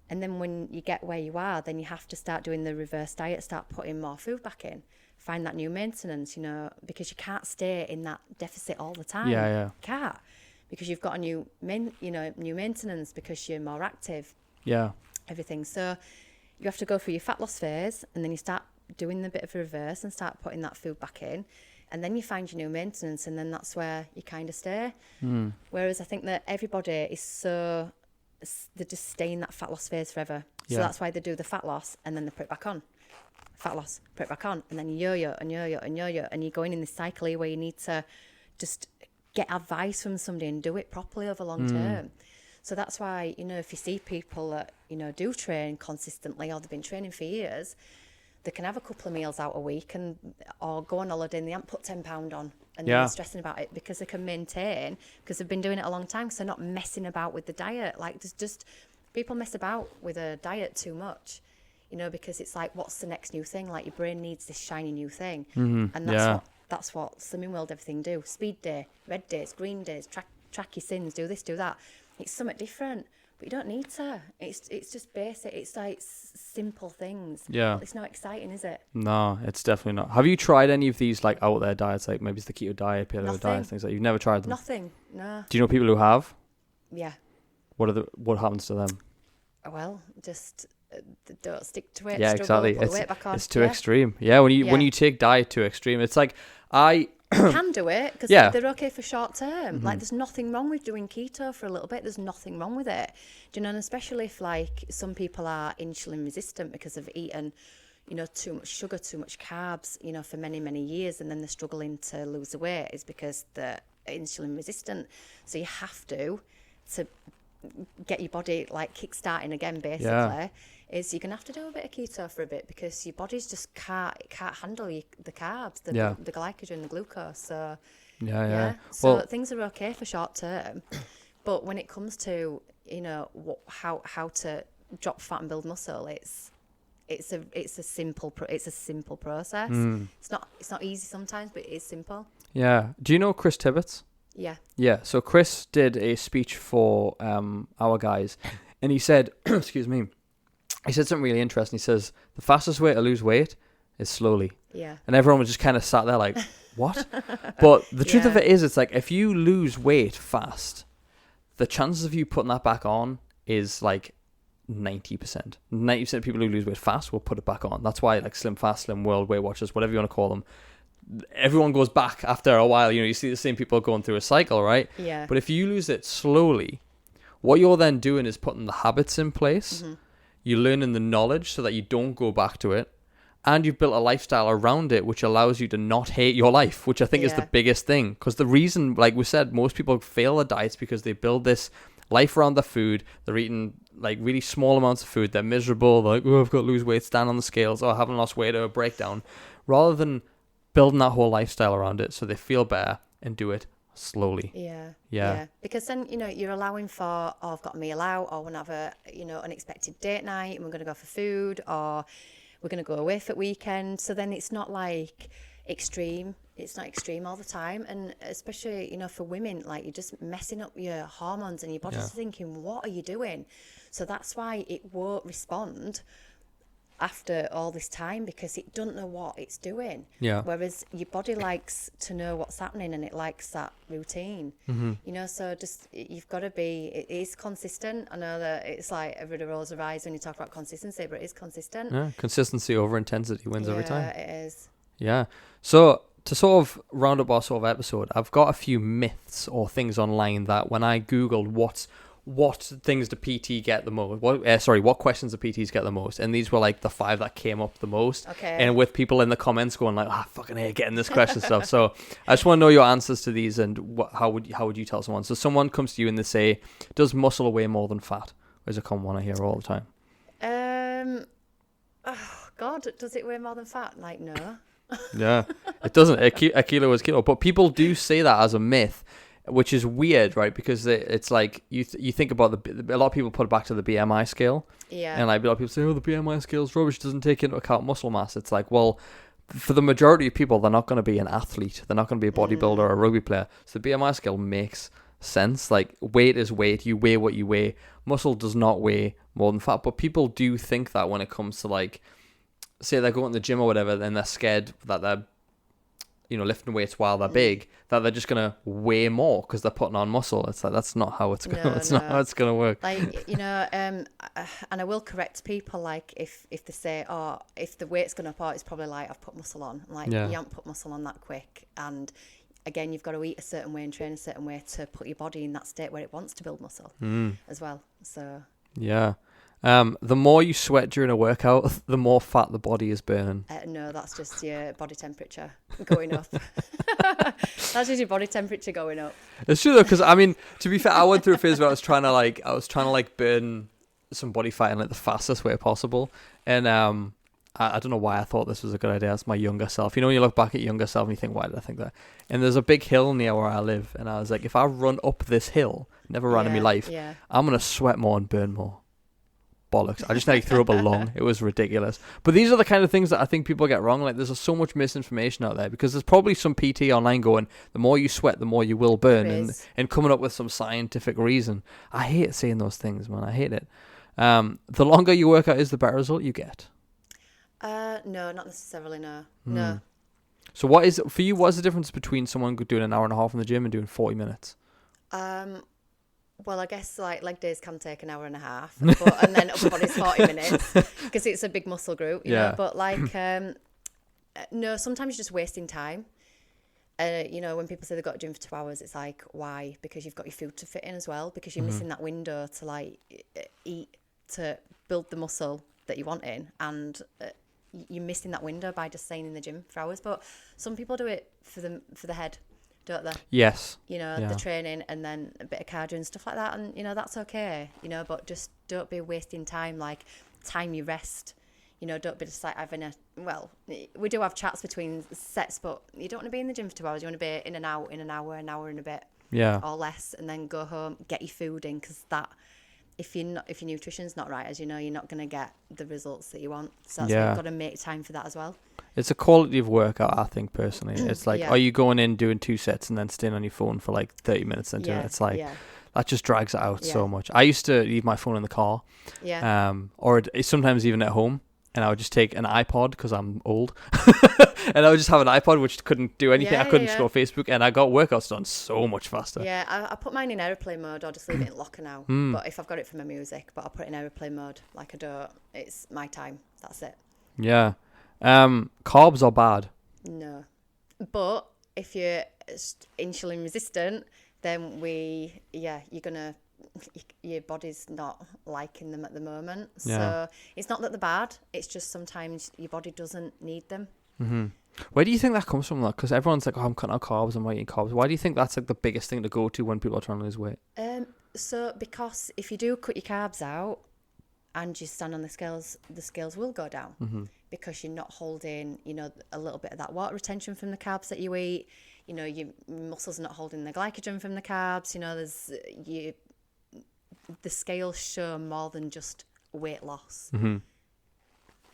And then when you get where you are, then you have to start doing the reverse diet, start putting more food back in. Find that new maintenance, because you can't stay in that deficit all the time. Yeah. You can't, because you've got a new maintenance because you're more active. Yeah. Everything. So you have to go through your fat loss phase, and then you start doing the bit of a reverse and start putting that food back in. And then you find your new maintenance, and then that's where you kind of stay. Whereas I think that everybody is they just stay in that fat loss phase forever. So that's why they do the fat loss, and then they put it back on. Fat loss, put it back on, and then you yo-yo and yo-yo and yo-yo, and you're going in this cycle here where you need to just get advice from somebody and do it properly over long term. So that's why, if you see people that, do train consistently, or they've been training for years, they can have a couple of meals out a week or go on holiday and they haven't put 10 pound on, and they're stressing about it because they can maintain, because they've been doing it a long time, because they're not messing about with the diet. Like, there's just people mess about with a diet too much, because it's like, what's the next new thing? Like, your brain needs this shiny new thing. And that's what Slimming World, everything do. Speed day, red days, green days, track your sins, do this, do that. It's something different, but you don't need to. It's just basic. It's like simple things. Yeah. It's not exciting, is it? No, it's definitely not. Have you tried any of these like out there diets, like maybe it's the keto diet, paleo diet, things like that? You've never tried them? Nothing. No. Do you know people who have? Yeah. What happens to them? Well, just don't stick to it. Yeah, exactly. Put the weight back on. It's too extreme. Yeah, when you take diet too extreme, it's like you can do it because they're okay for short term. Mm-hmm. Like, there's nothing wrong with doing keto for a little bit. There's nothing wrong with it. Do you know? And especially if like some people are insulin resistant because they've eaten, too much sugar, too much carbs, for many, many years, and then they're struggling to lose the weight, is because they're insulin resistant. So you have to get your body like kick-starting again, basically. Is you're gonna have to do a bit of keto for a bit, because your body's just can't handle the carbs, the glycogen, the glucose. So so things are okay for short term, but when it comes to how to drop fat and build muscle, it's a simple process. It's not easy sometimes, but it is simple. Yeah. Do you know Chris Tibbetts? Yeah. Yeah. So Chris did a speech for our guys, and he said, excuse me. He said something really interesting. He says, the fastest way to lose weight is slowly. Yeah. And everyone was just kind of sat there like, what? But the truth of it is, it's like, if you lose weight fast, the chances of you putting that back on is like 90%. 90% of people who lose weight fast will put it back on. That's why like Slim Fast, Slim World, Weight Watchers, whatever you want to call them, everyone goes back after a while. You see the same people going through a cycle, right? Yeah. But if you lose it slowly, what you're then doing is putting the habits in place. Mm-hmm. You're learning the knowledge so that you don't go back to it. And you've built a lifestyle around it, which allows you to not hate your life, which I think is the biggest thing. Because the reason, like we said, most people fail their diets because they build this life around their food. They're eating like really small amounts of food. They're miserable. They're like, I've got to lose weight, stand on the scales. I haven't lost weight, or a breakdown. Rather than building that whole lifestyle around it so they feel better and do it slowly. Yeah. Because then, you're allowing for, I've got a meal out, or we're going to have a, unexpected date night, and we're going to go for food, or we're going to go away for weekend. So then it's not like extreme. It's not extreme all the time. And especially, for women, like, you're just messing up your hormones, and your body's thinking, what are you doing? So that's why it won't respond after all this time because it doesn't know what it's doing. Yeah. Whereas your body likes to know what's happening and it likes that routine. You know, so just you've got to be. It is consistent. I know that it's like everybody rolls their eyes when you talk about consistency, but it is consistent. Yeah. Consistency over intensity wins every time. Yeah, it is. Yeah. So to sort of round up our sort of episode, I've got a few myths or things online that when I Googled what things do PT get the most, what questions do PTs get the most, and these were like the 5 that came up the most. Okay. And with people in the comments going like, I fucking hate getting this question stuff. So I just want to know your answers to these and how would you tell someone? So someone comes to you and they say, does muscle weigh more than fat? There's a common one I hear all the time. Oh God, does it weigh more than fat? Like, no. Yeah, it doesn't. A kilo is kilo, but people do say that as a myth, which is weird, right? Because it's like you think about a lot of people put it back to the BMI scale, and like a lot of people say, oh, the BMI scale's rubbish, doesn't take into account muscle mass. It's like, well, for the majority of people, they're not going to be an athlete, they're not going to be a bodybuilder or a rugby player, so the BMI scale makes sense. Like, weight is weight, you weigh what you weigh. Muscle does not weigh more than fat, but people do think that when it comes to, like, say they're going to the gym or whatever, then they're scared that they're, you know, lifting weights while they're big, that they're just gonna weigh more because they're putting on muscle. It's like, that's not how it's gonna. Not how it's gonna work. Like, you know, and I will correct people. Like, if they say, oh, if the weight's gone up, oh, it's probably like I've put muscle on. Like, you haven't put muscle on that quick. And again, you've got to eat a certain way and train a certain way to put your body in that state where it wants to build muscle as well. So yeah. The more you sweat during a workout, the more fat the body is burning. No, that's just your body temperature going up. That's just your body temperature going up. It's true though, because I mean, to be fair, I went through a phase where I was trying to burn some body fat in like the fastest way possible, and I don't know why I thought this was a good idea. That's my younger self. You know, when you look back at your younger self and you think, why did I think that? And there's a big hill near where I live, and I was like, if I run up this hill, never ran in my life, I'm gonna sweat more and burn more. Bollocks. I just nearly threw up a lung. It was ridiculous. But these are the kind of things that I think people get wrong. Like, there's so much misinformation out there because there's probably some PT online going, the more you sweat, the more you will burn, and coming up with some scientific reason. I hate saying those things, man. I hate it. The longer you work out is the better result you get. No, not necessarily, no. No. So what is the difference between someone doing an hour and a half in the gym and doing 40 minutes? Well, I guess like leg days can take an hour and a half, and then upper body's 40 minutes because it's a big muscle group, you know. But like, no, sometimes you're just wasting time. You know, when people say they've got a gym for 2 hours, it's like, why? Because you've got your food to fit in as well, because you're missing that window to like eat to build the muscle that you want in, and you're missing that window by just staying in the gym for hours. But some people do it for the head, don't they? Yes. You know, the training and then a bit of cardio and stuff like that. And, you know, that's okay, you know, but just don't be wasting time, like time you rest. You know, don't be just like having we do have chats between sets, but you don't want to be in the gym for 2 hours. You want to be in an hour and a bit. Yeah. Or less, and then go home, get your food in, because that, if your nutrition's not right, as you know, you're not going to get the results that you want. So that's why you've got to make time for that as well. It's a quality of workout, I think, personally. It's like, are you going in doing 2 sets and then staying on your phone for like 30 minutes and doing it? It's like, that just drags it out so much. I used to leave my phone in the car. Yeah. Or sometimes even at home. And I would just take an iPod because I'm old. And I would just have an iPod which couldn't do anything. I couldn't scroll Facebook. And I got workouts done so much faster. Yeah, I put mine in airplane mode or just leave it in locker now. But if I've got it for my music, but I'll put it in airplane mode. Like, I don't, it's my time. That's it. Yeah. Carbs are bad. No. But if you're insulin resistant, then you're going to, your body's not liking them at the moment. So it's not that they're bad, it's just sometimes your body doesn't need them. Where do you think that comes from, though? Because everyone's like, oh, I'm cutting out carbs, I'm eating carbs. Why do you think that's like the biggest thing to go to when people are trying to lose weight? So because if you do cut your carbs out and you stand on the scales will go down because you're not holding, you know, a little bit of that water retention from the carbs that you eat. You know, your muscles are not holding the glycogen from the carbs. You know, the scales show more than just weight loss.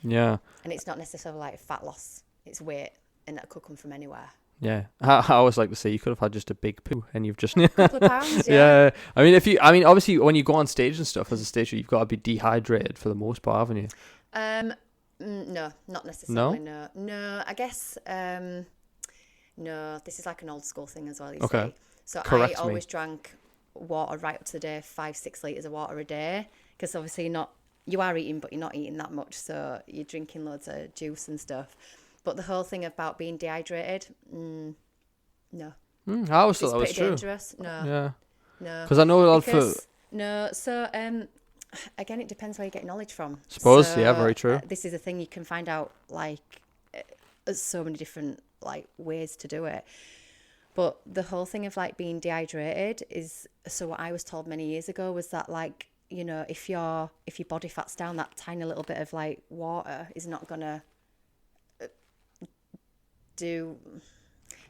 Yeah. And it's not necessarily like fat loss. It's weight, and that could come from anywhere. Yeah. I always like to say you could have had just a big poo and you've just... a couple of pounds, yeah. I mean, obviously when you go on stage and stuff as a stager, you've got to be dehydrated for the most part, haven't you? No, not necessarily. No. I guess no. This is like an old school thing as well. You see. So Correct I always drank water right up to the day, 5-6 liters of water a day, because obviously you are eating, but you're not eating that much, so you're drinking loads of juice and stuff. But the whole thing about being dehydrated, no. I always thought that was true. It's pretty dangerous. No. Yeah. No. Because I know a lot of... No, so again, it depends where you get knowledge from. Suppose, so, yeah, very true. This is a thing you can find out, like, there's so many different, like, ways to do it. But the whole thing of, like, being dehydrated is, so what I was told many years ago was that, like, you know, if your body fat's down, that tiny little bit of, like, water is not going to do...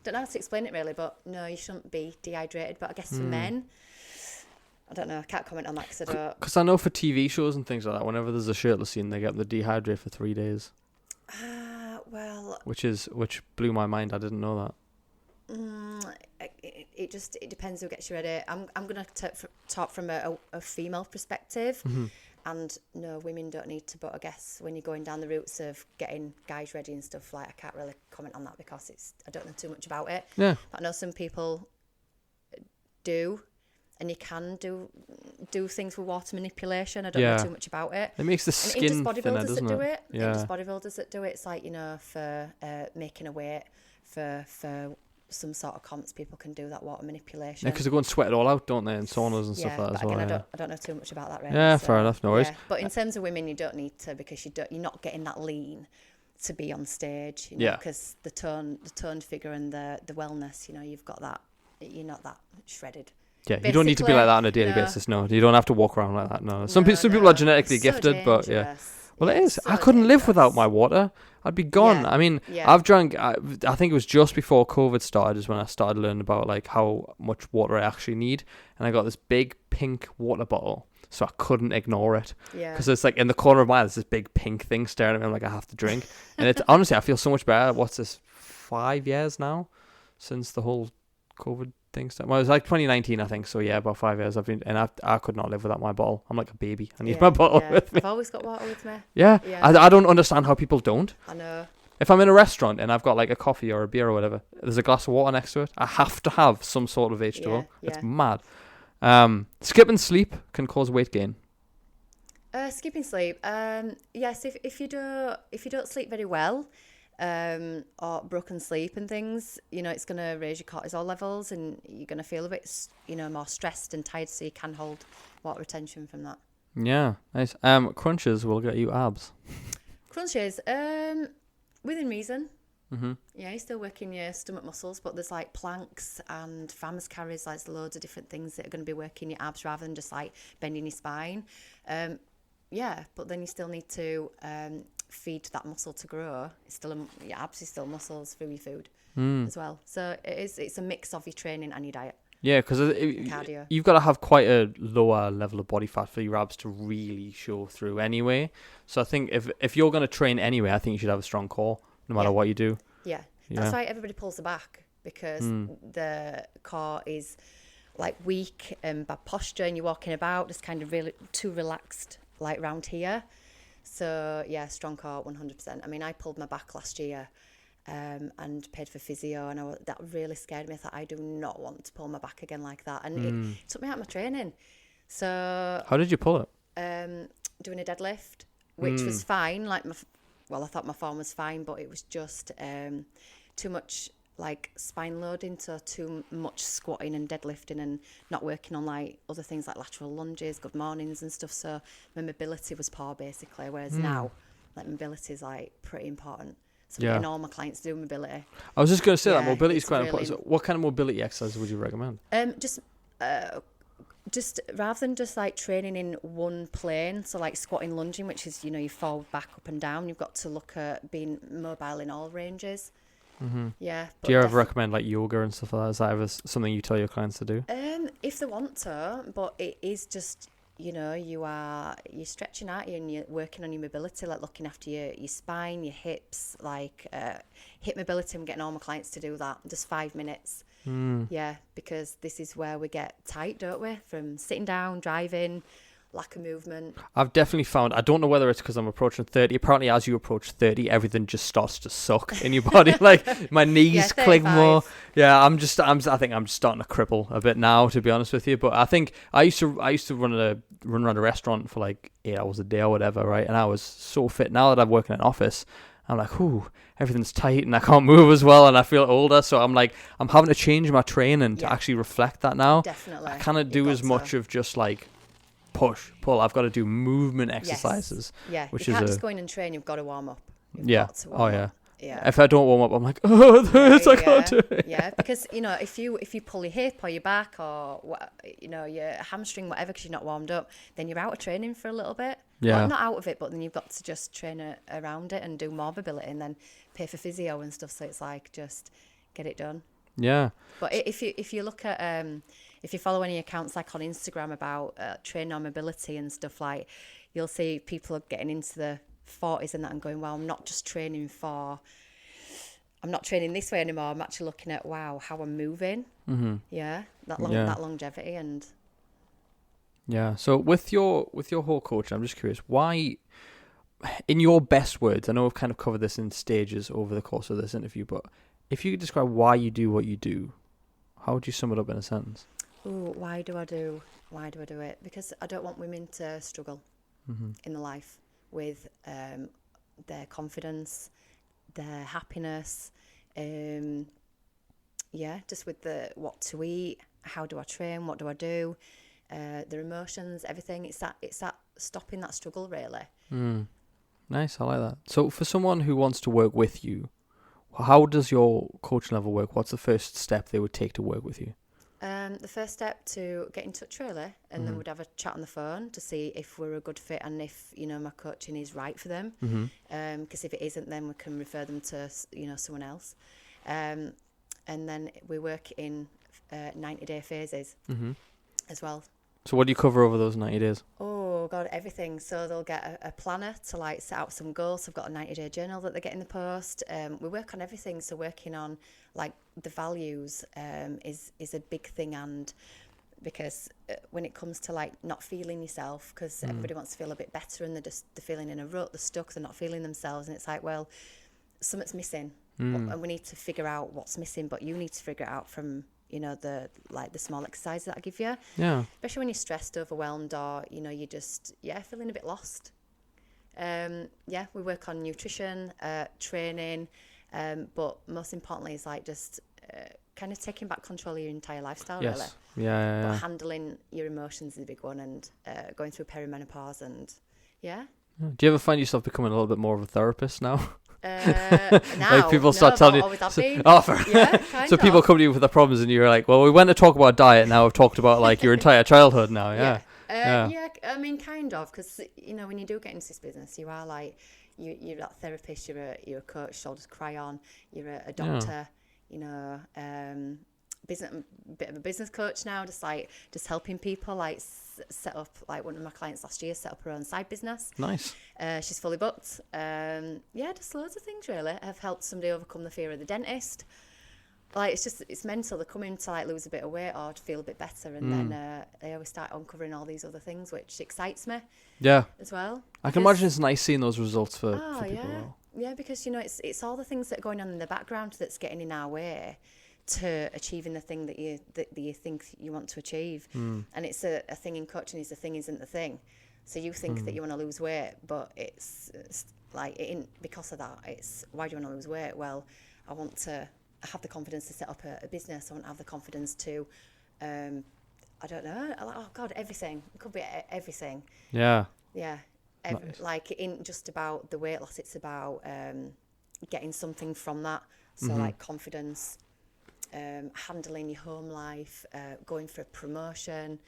Don't know how to explain it really, but no, you shouldn't be dehydrated. But I guess for men, I don't know. I can't comment on that because I don't. Because I know for TV shows and things like that, whenever there's a shirtless scene, they get them to dehydrate for 3 days. Well. Which blew my mind. I didn't know that. It depends who gets you ready. I'm gonna talk from a female perspective. And no, women don't need to, but I guess when you're going down the routes of getting guys ready and stuff, like, I can't really comment on that because I don't know too much about it. Yeah. But I know some people do, and you can do things with water manipulation. I don't know too much about it. It makes the skin thinner, doesn't it? Yeah. Just bodybuilders that do it. It's like, you know, for making a weight, for some sort of comps, people can do that water manipulation. Yeah, because they go and sweat it all out, don't they, in saunas and stuff like that as well. Again, I don't know too much about that really. Yeah, fair enough, no worries. Yeah. But in terms of women, you don't need to, because you're not getting that lean to be on stage, you know, because the toned figure and the wellness, you know, you've got that, you're not that shredded. Yeah, basically, you don't need to be like that on a daily basis, no. You don't have to walk around like that, no. Some people are genetically gifted, dangerous. But yeah. Well, it is. So I couldn't live without my water. I'd be gone. I mean, I've drank, I think it was just before COVID started is when I started learning about, like, how much water I actually need. And I got this big pink water bottle, so I couldn't ignore it. Yeah. Because it's like in the corner of my eye, there's this big pink thing staring at me. I'm like, I have to drink. And it's honestly, I feel so much better. What's this, 5 years now since the whole COVID thing started? Well, it was like 2019, I think. So yeah, about 5 years I've been, and I could not live without my bottle. I'm like a baby. I need my bottle with me. I've always got water with me. Yeah. I don't understand how people don't. I know. If I'm in a restaurant and I've got like a coffee or a beer or whatever, there's a glass of water next to it, I have to have some sort of H2O. It's mad. Skipping sleep can cause weight gain. Skipping sleep. Yes, if you don't sleep very well, or broken sleep and things, you know, it's going to raise your cortisol levels and you're going to feel a bit, you know, more stressed and tired, so you can hold water retention from that. Yeah, nice. Crunches will get you abs. Crunches, within reason. Mm-hmm. Yeah, you're still working your stomach muscles, but there's like planks and farmers carries, like loads of different things that are going to be working your abs rather than just like bending your spine. Yeah, but then you still need to feed that muscle to grow. It's still your abs is still muscles through your food as well. So it's a mix of your training and your diet. Yeah, because you've got to have quite a lower level of body fat for your abs to really show through anyway. So I think if you're going to train anyway, I think you should have a strong core no matter what you do. Yeah, that's why everybody pulls the back, because the core is like weak and bad posture, and you're walking about just kind of really too relaxed, like round here. So yeah, strong core 100%. I mean, I pulled my back last year and paid for physio, and that really scared me. I thought, I do not want to pull my back again like that, and it took me out of my training. So how did you pull it? Doing a deadlift, which was fine. Like I thought my form was fine, but it was just too much like spine loading, so too much squatting and deadlifting and not working on like other things like lateral lunges, good mornings and stuff. So my mobility was poor basically, whereas now like mobility is like pretty important. So I'm getting all my clients to do mobility. I was just going to say that mobility is quite important. So what kind of mobility exercises would you recommend? Just rather than just like training in one plane, so like squatting, lunging, which is, you know, you fall back, up and down, you've got to look at being mobile in all ranges. Mm-hmm. Yeah. Do you ever recommend like yoga and stuff like that? Is that ever something you tell your clients to do? If they want to, but it is just, you know, you're stretching out and you're working on your mobility, like looking after your spine, your hips, like hip mobility. I'm getting all my clients to do that, just 5 minutes. Yeah, because this is where we get tight, don't we? From sitting down, driving, lack of movement. I've definitely found, I don't know whether it's because I'm approaching 30. Apparently, as you approach 30, everything just starts to suck in your body. Like, my knees click more. Yeah, I think I'm just starting to cripple a bit now, to be honest with you. But I think I used to run around a restaurant for like 8 hours a day or whatever, right? And I was so fit. Now that I'm working in an office, I'm like, ooh, everything's tight and I can't move as well and I feel older. So I'm like, I'm having to change my training to actually reflect that now. Definitely. I cannot do as much of just like push, pull. I've got to do movement exercises. Yeah, which you is can't just go in and train. You've got to warm up. Yeah. Yeah. If I don't warm up, I'm like, oh, this I can't do it. Yeah, because if you pull your hip or your back or your hamstring, whatever, because you're not warmed up, then you're out of training for a little bit. Yeah. Well, not out of it, but then you've got to just train around it and do more mobility and then pay for physio and stuff. So it's like just get it done. Yeah. But if you look at if you follow any accounts like on Instagram about training on mobility and stuff, like you'll see people are getting into the 40s and that and going, well, I'm not training this way anymore. I'm actually looking at, wow, how I'm moving. Mm-hmm. Yeah, that longevity and. Yeah. So with your whole coaching, I'm just curious, why, in your best words, I know we've kind of covered this in stages over the course of this interview, but if you could describe why you do what you do, how would you sum it up in a sentence? Ooh, why do I do it? Because I don't want women to struggle in their life with their confidence, their happiness, just with what to eat, how do I train, what do I do, their emotions, everything. It's that stopping that struggle, really. Nice, I like that. So for someone who wants to work with you, how does your coaching level work? What's the first step they would take to work with you? The first step to get in touch, really, and then we'd have a chat on the phone to see if we're a good fit and if my coaching is right for them. Because if it isn't, then we can refer them to someone else. And then we work in 90-day phases as well. So what do you cover over those 90 days? Oh, God, everything. So they'll get a planner to like set out some goals. So I've got a 90-day journal that they get in the post. We work on everything. So working on like the values is a big thing. And because when it comes to like not feeling yourself, because everybody wants to feel a bit better and they're feeling in a rut, they're stuck, they're not feeling themselves. And it's like, well, something's missing. And we need to figure out what's missing, but you need to figure it out from the small exercises that I give you. Yeah. Especially when you're stressed, overwhelmed, or you're just feeling a bit lost. We work on nutrition, training, but most importantly is like just kind of taking back control of your entire lifestyle. Yes. Really. Yeah. But handling your emotions is a big one, and going through perimenopause and yeah. Do you ever find yourself becoming a little bit more of a therapist now? Now, like people start telling you. So people come to you with their problems, and you're like, "Well, we went to talk about diet. Now we've talked about like your entire childhood. Now, yeah." I mean, kind of, because when you do get into this business, you are like you're that therapist, you're a coach, shoulders cry on, you're a doctor, bit of a business coach now, just helping people like set up, like one of my clients last year set up her own side business. Nice. She's fully booked. Just loads of things really. I've helped somebody overcome the fear of the dentist. Like it's mental. They come in to like lose a bit of weight or to feel a bit better, and then they always start uncovering all these other things, which excites me. Yeah. As well. I can imagine it's nice seeing those results for people. Yeah. Yeah, because it's all the things that are going on in the background that's getting in our way to achieving the thing that you think you want to achieve. And it's a thing in coaching is the thing isn't the thing. So you think that you want to lose weight, but it's like it isn't because of that. It's why do you want to lose weight? Well, I want to have the confidence to set up a business. I want to have the confidence to I don't know. Oh God, everything. It could be everything. Yeah. Yeah. Nice. Like it ain't just about the weight loss. It's about getting something from that. So like confidence, handling your home life, going for a promotion.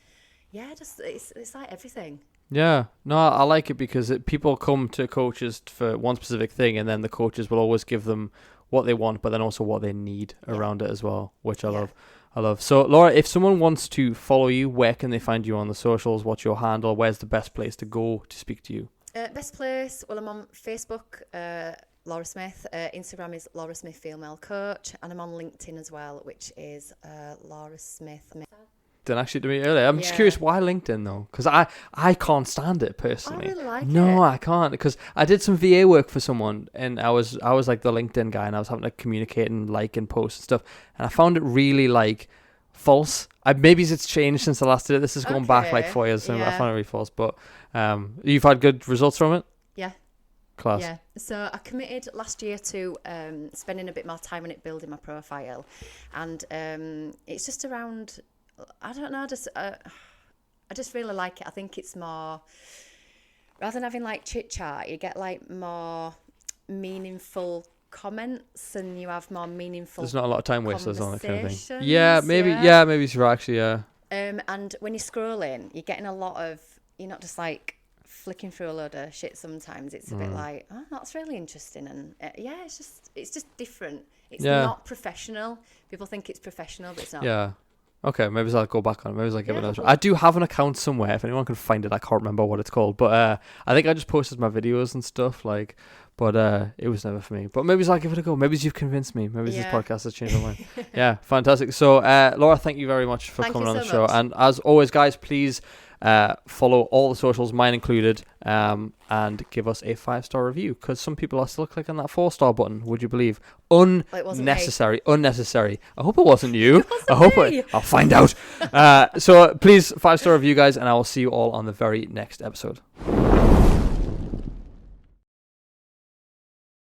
Yeah, just it's like everything. Yeah, no, I like it because people come to coaches for one specific thing, and then the coaches will always give them what they want, but then also what they need around it as well, which I love. So, Laura, if someone wants to follow you, where can they find you on the socials? What's your handle? Where's the best place to go to speak to you? Best place? Well, I'm on Facebook, Laura Smith. Instagram is Laura Smith Female Coach, and I'm on LinkedIn as well, which is Laura Smith. LinkedIn actually to me earlier. I'm just curious why LinkedIn though, because I can't stand it personally. I really like it. No, I can't, because I did some VA work for someone, and I was like the LinkedIn guy, and I was having to communicate and like and post and stuff, and I found it really like false. Maybe it's changed since I last did it. This is going back like 4 years, so I found it really false. But you've had good results from it? Yeah. Class. Yeah. So I committed last year to spending a bit more time on it, building my profile, and it's just around. I don't know. I just really like it. I think it's more, rather than having like chit chat, you get like more meaningful comments, and you have more meaningful. There's not a lot of time wasters on it kind of thing. Yeah, maybe it's right actually. Yeah. And when you're scrolling, you're getting a lot of. You're not just like flicking through a load of shit. Sometimes it's a bit like, oh, that's really interesting, and it's just different. It's not professional. People think it's professional, but it's not. Yeah. Okay, maybe I'll go back on it. Maybe I'll give it another try. I do have an account somewhere. If anyone can find it, I can't remember what it's called. But I think I just posted my videos and stuff. But it was never for me. But maybe I'll give it a go. Maybe you've convinced me. Maybe this podcast has changed my mind. Yeah, fantastic. So, Laura, thank you very much for coming on the show. And as always, guys, please follow all the socials, mine included, and give us a 5-star review, because some people are still clicking that 4-star button. Would you believe? Unnecessary. I hope it wasn't you. I'll find out. So please, 5-star review, guys, and I will see you all on the very next episode.